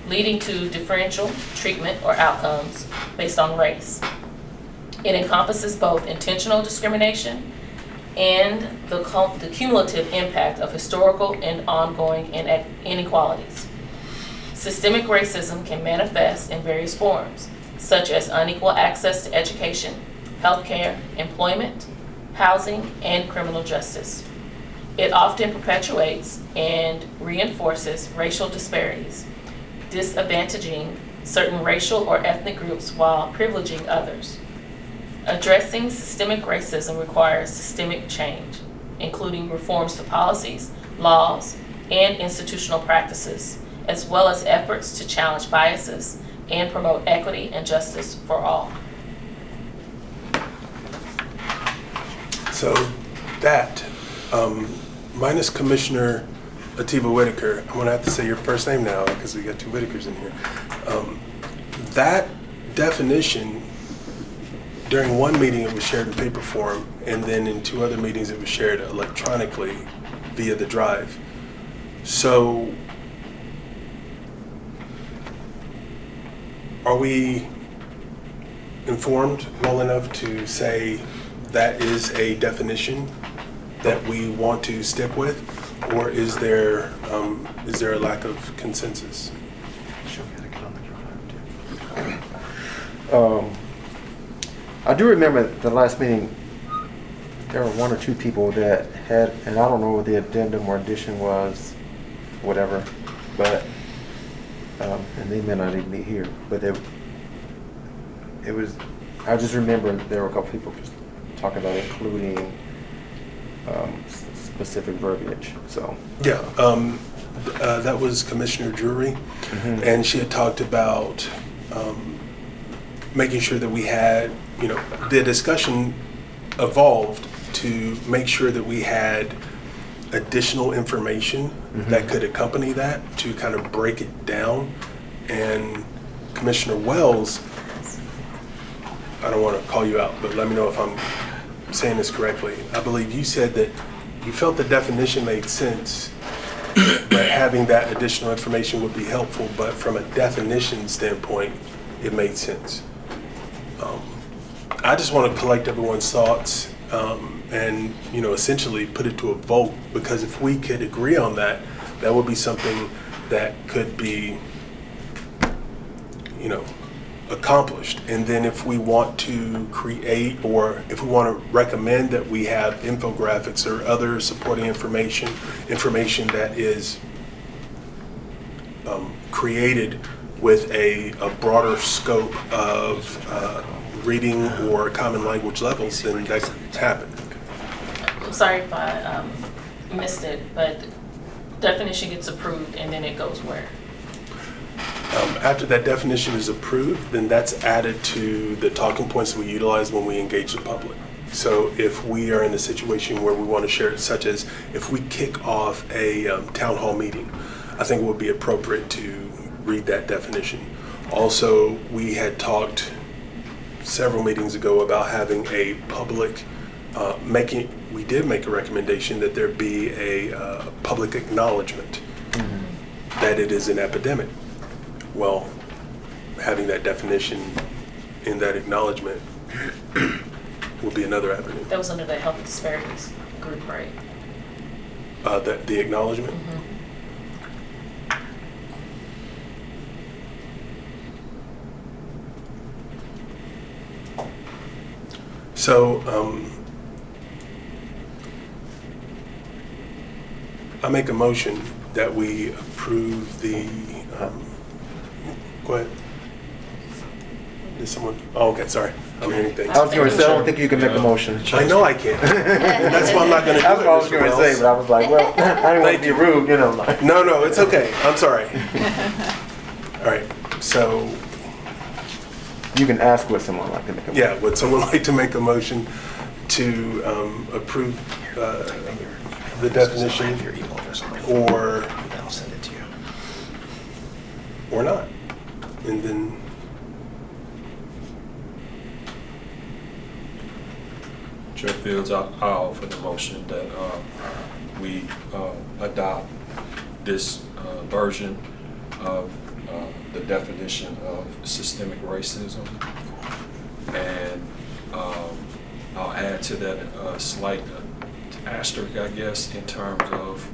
leading to differential treatment or outcomes based on race. It encompasses both intentional discrimination and the cumulative impact of historical and ongoing inequalities. Systemic racism can manifest in various forms, such as unequal access to education, healthcare, employment, housing, and criminal justice. It often perpetuates and reinforces racial disparities, disadvantaging certain racial or ethnic groups while privileging others. Addressing systemic racism requires systemic change, including reforms to policies, laws, and institutional practices, as well as efforts to challenge biases and promote equity and justice for all. So that, minus Commissioner Ativa Whitaker, I'm going to have to say your first name now because we got two Whitakers in here. That definition, during one meeting it was shared in paper form, and then in two other meetings it was shared electronically via the drive. So are we informed well enough to say that is a definition that we want to stick with, or is there a lack of consensus? I do remember the last meeting, there were one or two people that had, and I don't know what the addendum or addition was, whatever, but, and they may not even be here, but it was, I just remember there were a couple people just talking about including specific verbiage, so. Yeah, that was Commissioner Drury, and she had talked about making sure that we had, the discussion evolved to make sure that we had additional information that could accompany that to kind of break it down. And Commissioner Wells, I don't want to call you out, but let me know if I'm saying this correctly. I believe you said that you felt the definition made sense, but having that additional information would be helpful, but from a definition standpoint, it made sense. I just want to collect everyone's thoughts and, essentially put it to a vote, because if we could agree on that, that would be something that could be, accomplished. And then if we want to create, or if we want to recommend that we have infographics or other supporting information that is created with a broader scope of reading or common language levels, then that could happen. I'm sorry if I missed it, but definition gets approved and then it goes where? After that definition is approved, then that's added to the talking points we utilize when we engage the public. So if we are in a situation where we want to share it, such as if we kick off a town hall meeting, I think it would be appropriate to read that definition. Also, we had talked several meetings ago about having a public, we did make a recommendation that there be a public acknowledgement that it is an epidemic. Well, having that definition in that acknowledgement would be another avenue. That was under the health disparities group, right? The acknowledgement? So, I make a motion that we approve the, go ahead. Did someone, oh, okay, sorry, I'm hearing things. I was going to say, I don't think you can make a motion. I know I can't. And that's why I'm not going to do it. That's what I was going to say, but I was like, well, I didn't want to be rude, you know. Like. No, it's okay. I'm sorry. All right, so, You can ask what someone would like to make a motion. yeah, would someone like to make a motion to approve the definition Your email address on my or phone, and I'll send it to you. or not? And then, Chair Fields, I offer the motion that we adopt this version of the definition of systemic racism. And I'll add to that a slight asterisk, I guess, in terms of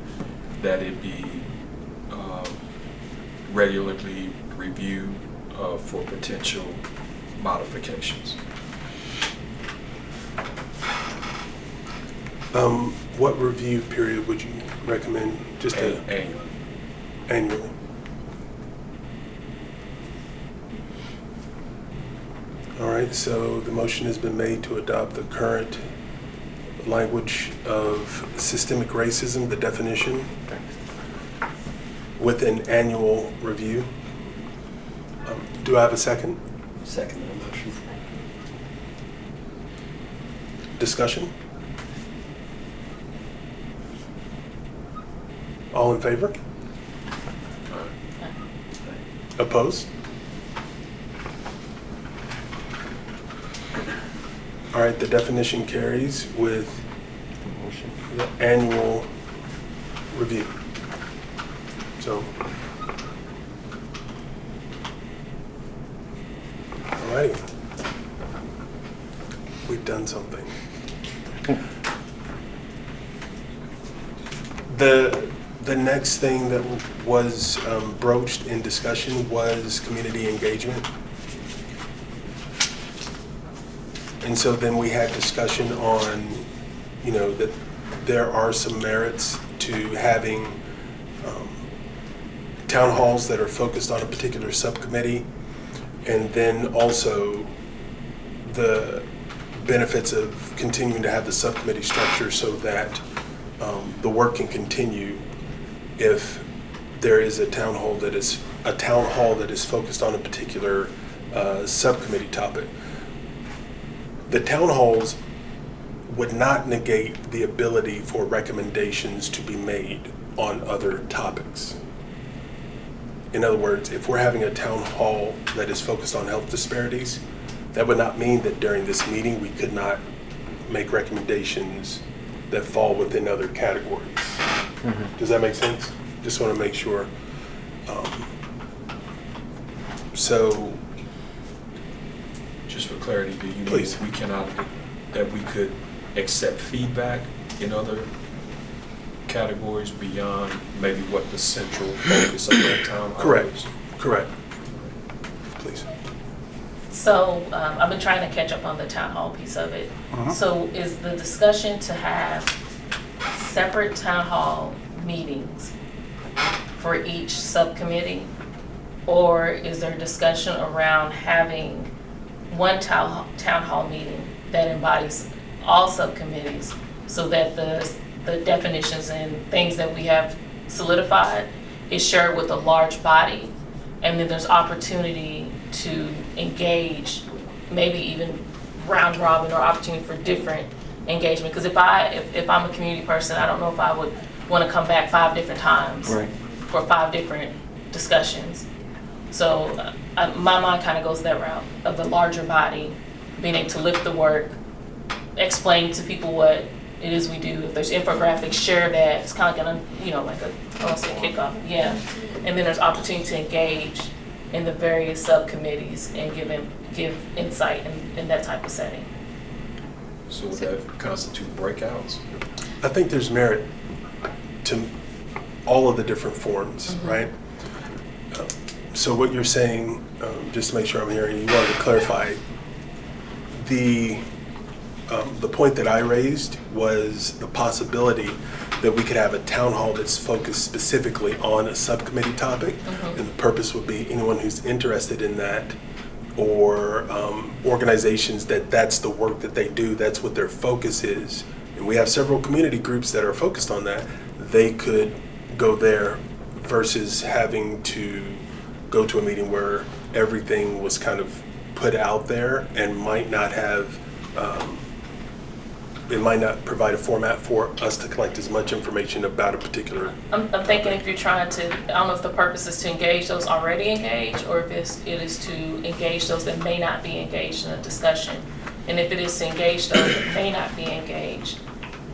that it be regularly reviewed for potential modifications. what review period would you recommend? Just Annually. annually? All right, so the motion has been made to adopt the current language of systemic racism, the definition, with an annual review. Do I have a second? Second the motion. Discussion? All in favor? Opposed? All right, the definition carries with the annual review. So, all right. We've done something. The next thing that was broached in discussion was community engagement. And so then we had discussion on, that there are some merits to having town halls that are focused on a particular subcommittee, and then also the benefits of continuing to have the subcommittee structure so that the work can continue if there is a town hall that is focused on a particular subcommittee topic. The town halls would not negate the ability for recommendations to be made on other topics. In other words, if we're having a town hall that is focused on health disparities, that would not mean that during this meeting we could not make recommendations that fall within other categories. Mm-hmm. Does that make sense? Just want to make sure. So, Just for clarity, do you mean Please. that we could accept feedback in other categories beyond maybe what the central focus of that town hall is? Correct. Please. So I've been trying to catch up on the town hall piece of it. Uh-huh. So is the discussion to have separate town hall meetings for each subcommittee? Or is there discussion around having one town hall meeting that embodies all subcommittees so that the definitions and things that we have solidified is shared with a large body and then there's opportunity to engage, maybe even round robin or opportunity for different engagement. Because if I'm a community person, I don't know if I would want to come back 5 different times for 5 different discussions. So my mind kind of goes that route of the larger body, being able to lift the work, explain to people what it is we do. If there's infographics, share that. It's kind of like a kickoff. Yeah. And then there's opportunity to engage in the various subcommittees and give insight in that type of setting. So would that constitute breakouts? I think there's merit to all of the different forms, right? So what you're saying, just to make sure I'm hearing you, wanted to clarify, the point that I raised was the possibility that we could have a town hall that's focused specifically on a subcommittee topic, and the purpose would be anyone who's interested in that, or organizations that's the work that they do, that's what their focus is. And we have several community groups that are focused on that. They could go there versus having to go to a meeting where everything was kind of put out there and might not have, it might not provide a format for us to collect as much information about a particular. I'm thinking if you're trying to, I don't know if the purpose is to engage those already engaged, or if it is to engage those that may not be engaged in a discussion. And if it is to engage those that may not be engaged,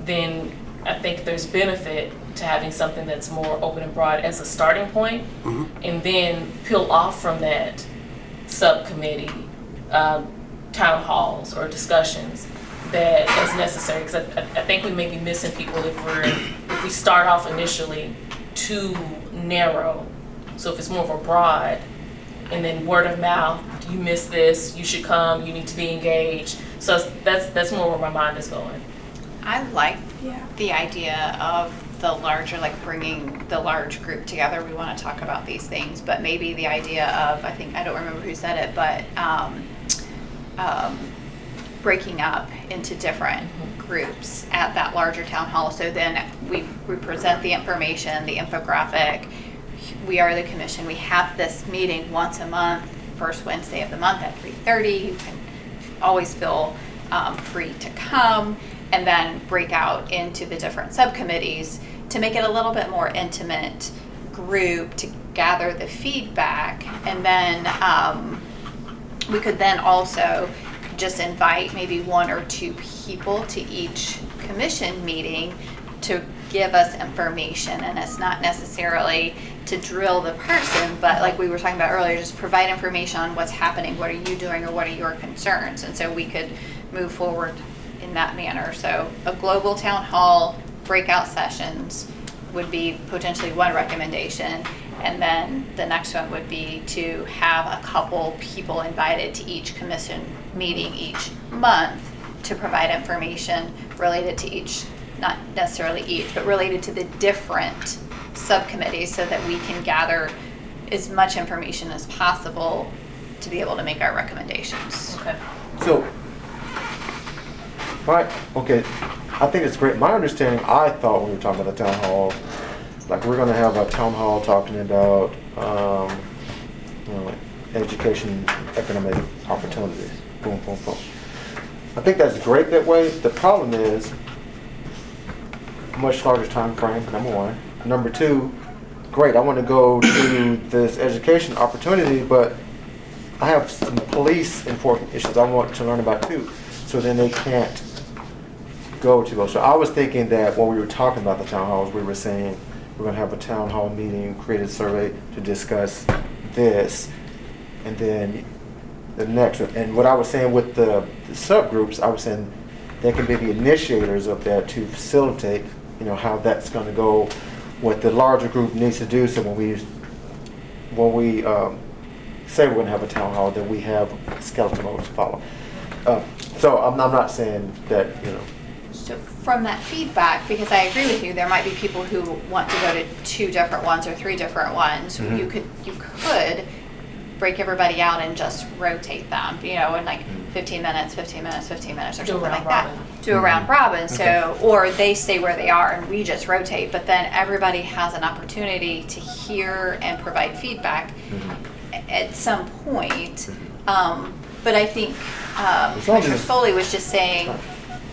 then I think there's benefit to having something that's more open and broad as a starting point, and then peel off from that subcommittee, town halls or discussions that as necessary. Because I think we may be missing people if we start off initially too narrow. So if it's more of a broad, and then word of mouth, you missed this, you should come, you need to be engaged. So that's more where my mind is going. I like the idea of the larger, like bringing the large group together. We want to talk about these things, but maybe the idea of, I don't remember who said it, but breaking up into different groups at that larger town hall. So then we present the information, the infographic. We are the commission. We have this meeting once a month, first Wednesday of the month at 3:30. You can always feel free to come, and then break out into the different subcommittees to make it a little bit more intimate group to gather the feedback. And then we could then also just invite maybe 1 or 2 people to each commission meeting to give us information. And it's not necessarily to drill the person, but like we were talking about earlier, just provide information on what's happening, what are you doing, or what are your concerns. And so we could move forward in that manner. So a global town hall, breakout sessions would be potentially one recommendation. And then the next one would be to have a couple people invited to each commission meeting each month to provide information related to each, not necessarily each, but related to the different subcommittees, so that we can gather as much information as possible to be able to make our recommendations. Okay. So, okay, I think it's great. My understanding, I thought when we were talking about the town hall, like we're going to have a town hall talking about education, economic opportunities. Boom, boom, boom. I think that's great that way. The problem is much larger time frame, number 1. Number 2, great, I want to go to this education opportunity, but I have some police enforcement issues I want to learn about too. So then they can't go to those. So I was thinking that when we were talking about the town halls, we were saying we're going to have a town hall meeting, create a survey to discuss this, and then the next one. And what I was saying with the subgroups, I was saying they can be the initiators of that to facilitate, how that's going to go, what the larger group needs to do. So when we say we're going to have a town hall, then we have skeleton modes to follow. So I'm not saying that, So from that feedback, because I agree with you, there might be people who want to go to 2 different ones or 3 different ones. Mm-hmm. You could break everybody out and just rotate them, in like 15 minutes, 15 minutes, 15 minutes, or Do a something like round that. robin. Do a round robin. Okay. So, or they stay where they are and we just rotate, but then everybody has an opportunity to hear and provide feedback. at some point. But I think long Commissioner as- Foley was just saying,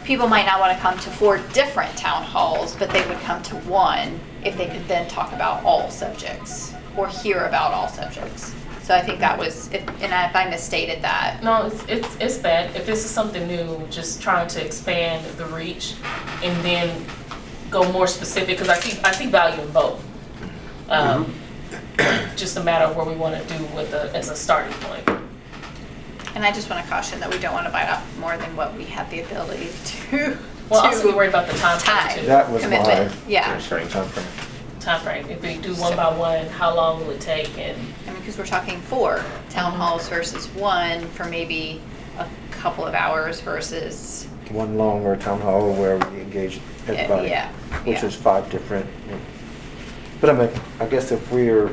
people might not want to come to 4 different town halls, but they would come to one if they could then talk about all subjects or hear about all subjects. So I think that was, and if I misstated that, No, it's that, if this is something new, just trying to expand the reach and then go more specific, because I see value in both. Just a matter of where we want to do with as a starting point. and I just want to caution that we don't want to bite off more than what we have the ability to. Well, to also be worried about the time frame time. too. That was my Commitment, yeah. constraint time frame. Time frame. If we do one by one, how long will it take? And I mean, because we're talking 4 town halls versus 1 for maybe a couple of hours versus, One longer town hall where we engage everybody. yeah, Which yeah. is 5 different. But I mean, I guess if we're,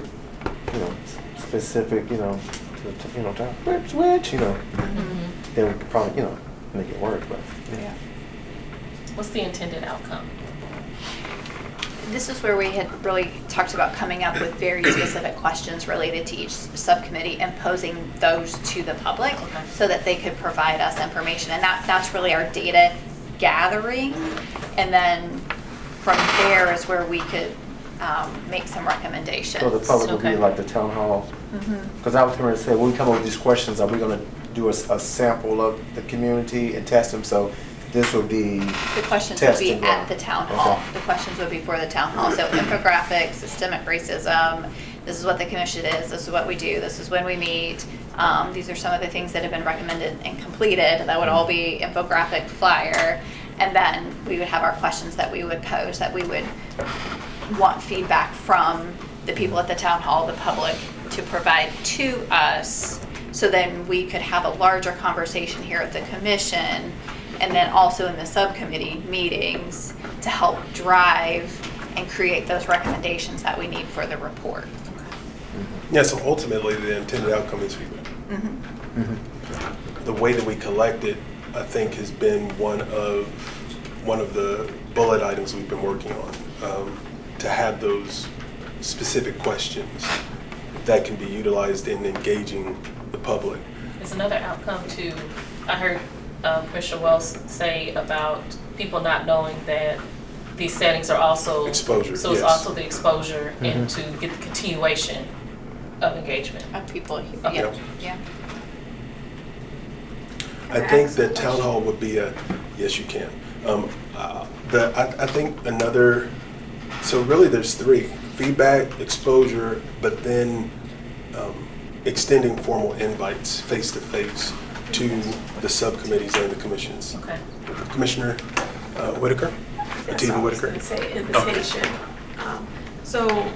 specific, to flip switch, then we could probably, make it work, but. yeah. what's the intended outcome? This is where we had really talked about coming up with very specific questions related to each subcommittee and posing those to the public Okay. so that they could provide us information. And that's really our data gathering. And then from there is where we could make some recommendations. So the public would be Okay. like the town halls? Mhm. Because I was going to say, when we come up with these questions, are we going to do a sample of the community and test them? So this would be, The questions would be Testing at ground. the town hall. Okay. The questions would be for the town hall. So infographics, systemic racism, this is what the commission is, this is what we do, this is when we meet. These are some of the things that have been recommended and completed. That would all be infographic flyer. And then we would have our questions that we would pose, that we would want feedback from the people at the town hall, the public, to provide to us. So then we could have a larger conversation here at the commission and then also in the subcommittee meetings to help drive and create those recommendations that we need for the report. Yeah, so ultimately, the intended outcome is feedback. The way that we collect it, I think, has been one of the bullet items we've been working on, to have those specific questions that can be utilized in engaging the public. There's another outcome too. I heard Commissioner Wells say about people not knowing that these settings are also Exposure, So it's yes. also the exposure and to get the continuation of engagement. Of people, Okay. yeah, yeah. I think that town hall would be yes, you can. I think another, so really there's 3, feedback, exposure, but then extending formal invites face-to-face to the subcommittees and the commissions. Okay. Commissioner Whitaker? Tiva Whitaker? I was gonna say invitation. So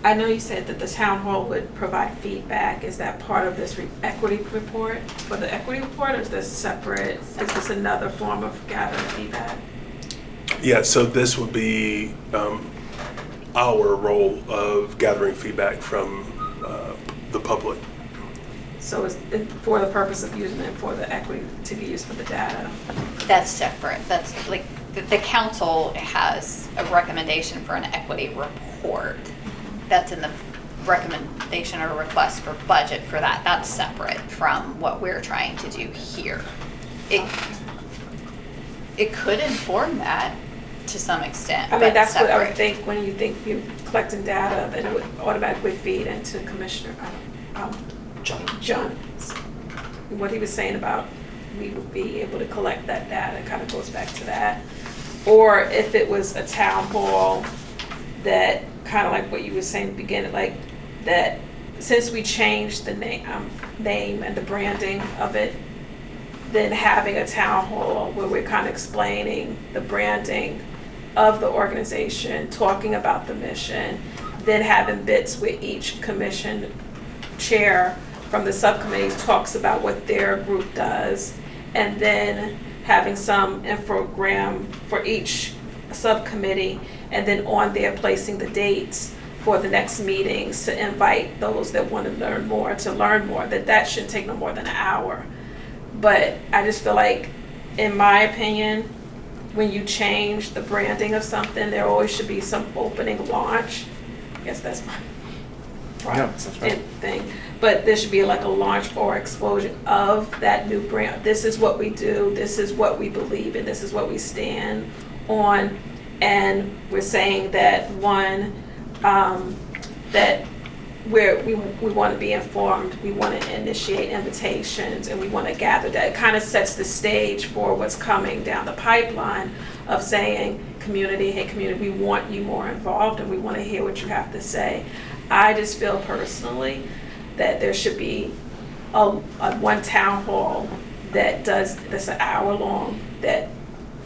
I know you said that the town hall would provide feedback. Is that part of this equity report? For the equity report, or is this separate? Is this another form of gathering feedback? Yeah, so this would be our role of gathering feedback from the public. So it's for the purpose of using it for the equity to be used for the data? That's separate. That's like, the council has a recommendation for an equity report. That's in the recommendation or request for budget for that. That's separate from what we're trying to do here. It could inform that to some extent, I mean, but that's what I would separate. think when you think you're collecting data, that it would automatically feed into Commissioner John's. What he was saying about we would be able to collect that data kind of goes back to that. Or if it was a town hall that kind of like what you were saying at the beginning, like that since we changed the name and the branding of it, then having a town hall where we're kind of explaining the branding of the organization, talking about the mission, then having bits where each commission chair from the subcommittees talks about what their group does, and then having some infogram for each subcommittee, and then on there placing the dates for the next meetings to invite those that want to learn more, that shouldn't take no more than an hour. But I just feel like, in my opinion, when you change the branding of something, there always should be some opening launch. I guess that's my that's right. thing. But there should be like a launch or explosion of that new brand. This is what we do, this is what we believe in, this is what we stand on. And we're saying that that we want to be informed, we want to initiate invitations, and we want to gather that. It kind of sets the stage for what's coming down the pipeline of saying, community, hey community, we want you more involved and we want to hear what you have to say. I just feel personally that there should be a one town hall that's an hour long, that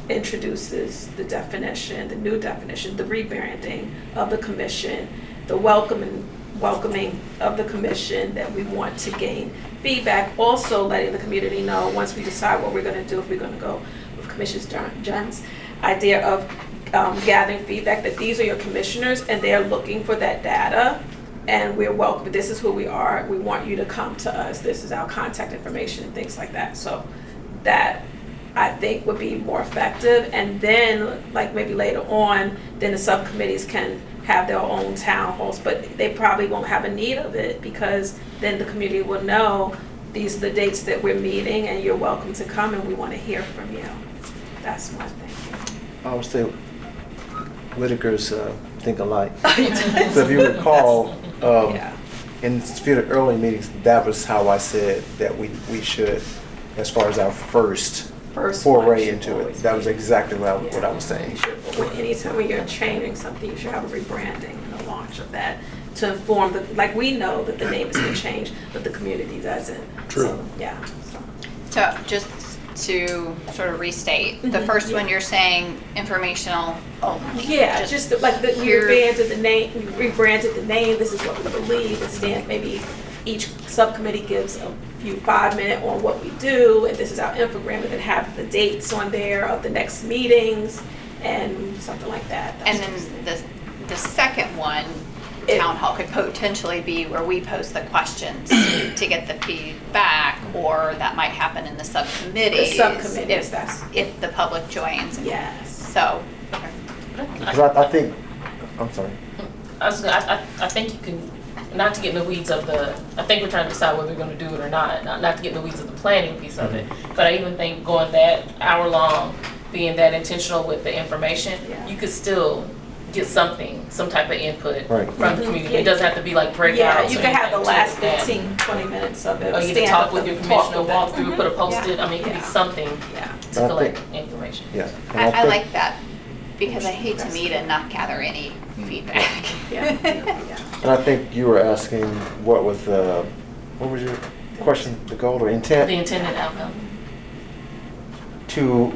introduces the definition, the new definition, the rebranding of the commission, the welcoming of the commission, that we want to gain feedback. Also letting the community know, once we decide what we're going to do, if we're going to go with Commissioner John's idea of gathering feedback, that these are your commissioners and they're looking for that data, and we're welcome. This is who we are. We want you to come to us. This is our contact information and things like that. So that, I think, would be more effective. And then, like maybe later on, then the subcommittees can have their own town halls, but they probably won't have a need of it, because then the community will know these are the dates that we're meeting and you're welcome to come and we want to hear from you. That's my thing. I would say Whitakers think alike. So if you recall, Yeah. in a few of the early meetings, that was how I said that we should, as far as our first foray into it. That was exactly what I was saying. Anytime when you're changing something, you should have a rebranding and a launch of that to inform like we know that the name has been changed, but the community doesn't. True. So, yeah. So just to sort of restate, the first one you're saying informational only. Yeah, just like we rebranded the name, this is what we believe, and stand, maybe each subcommittee gives a few 5-minute on what we do, and this is our infographic, and have the dates on there of the next meetings and something like that. And then the second one, town hall, could potentially be where we pose the questions to get the feedback, or that might happen in the subcommittees. The subcommittees, that's. If the public joins. Yes. So, Because I think, I'm sorry. I think you can, not to get in the weeds of I think we're trying to decide whether we're going to do it or not to get in the weeds of the planning piece of it. But I even think going that hour long, being that intentional with the information, you could still get some type of input from the community. It doesn't have to be like breakouts. Yeah, you can have the last 15, 20 minutes of it. Or you can talk with your commissioner, walk through, put a post-it. I mean, it could be something to collect information. Yeah. I like that, because I hate to meet and not gather any feedback. And I think you were asking what was your question, the goal or intent? The intended outcome. To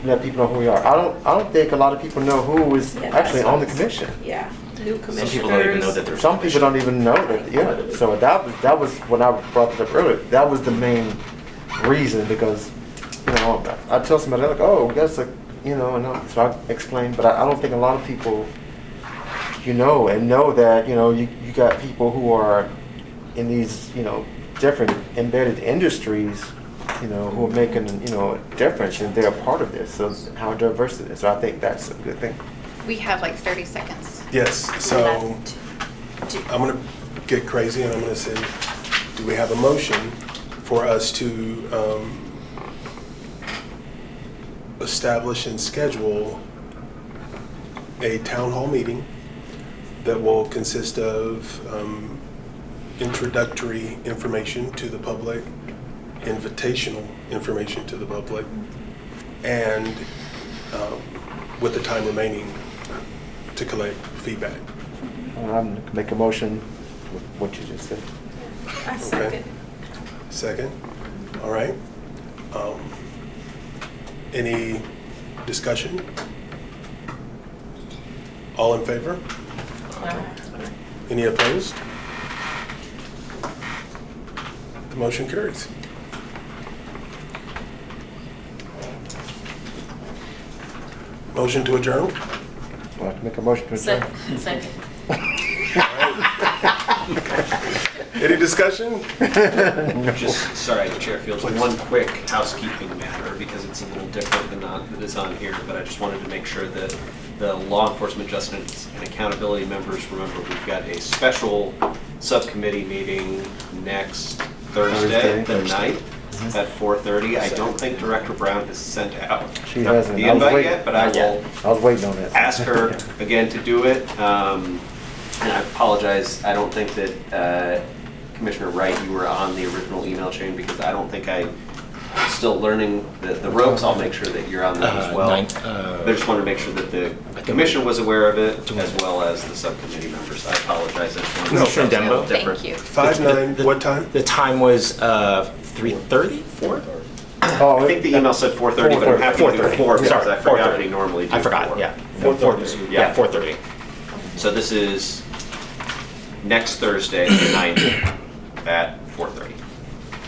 let people know who we are. I don't think a lot of people know who is actually on the commission. Yeah, new commissioners. Some people don't even know that there's. Some people don't even know that. Yeah. So that was when I brought it up earlier. That was the main reason, because I tell somebody like, oh, that's and so I explained, but I don't think a lot of people know that you got people who are in these different embedded industries, who are making a difference, and they're a part of this. So how diverse it is. So I think that's a good thing. We have like 30 seconds. Yes, so I'm going to get crazy and I'm going to say, do we have a motion for us to establish and schedule a town hall meeting that will consist of introductory information to the public, invitational information to the public, and with the time remaining to collect feedback? I'm going to make a motion with what you just said. I second. Second? All right. Any discussion? All in favor? Any opposed? The motion carries. Motion to adjourn? I'd like to make a motion to adjourn. Second. Any discussion? Just, sorry, Chair Fields, one quick housekeeping matter, because it's a little different than that is on here, but I just wanted to make sure that the law enforcement justice and accountability members remember we've got a special subcommittee meeting next Thursday, the Thursday. 9th, at 4:30. I don't think Director Brown has sent out She hasn't. the I was invite waiting. yet, but I will I was waiting on that. ask her again to do it. And I apologize, I don't think that Commissioner Wright, you were on the original email chain because I don't think I'm still learning the ropes. I'll make sure that you're on that as well. I just wanted to make sure that the commission was aware of it as well as the subcommittee members. I apologize. I just wanted to No, make sure it was Dembo. handled different. Thank you. 5/9, what time? The time was 3:30, 4? Oh, I think the email said 4:30, but I'm happy to do 4:30. 4 because Sorry, I forgot 4:30. we normally do I forgot, 4. yeah. 4:30. Yeah, 4:30. So this is next Thursday, the 9th, at 4:30.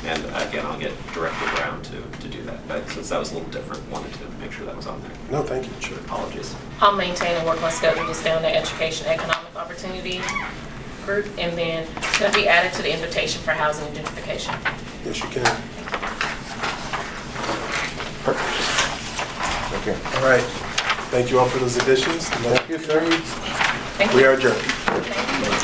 And again, I'll get Director Brown to do that. But since that was a little different, wanted to make sure that was on there. No, thank you. Sure, apologies. I'll maintain and work my schedule to stay on the education economic opportunity group, and then it'll be added to the invitation for housing and gentrification. Yes, you can. Okay. All right. Thank you all for those additions. Thank you, sir. Thank We you. are adjourned. Thank you.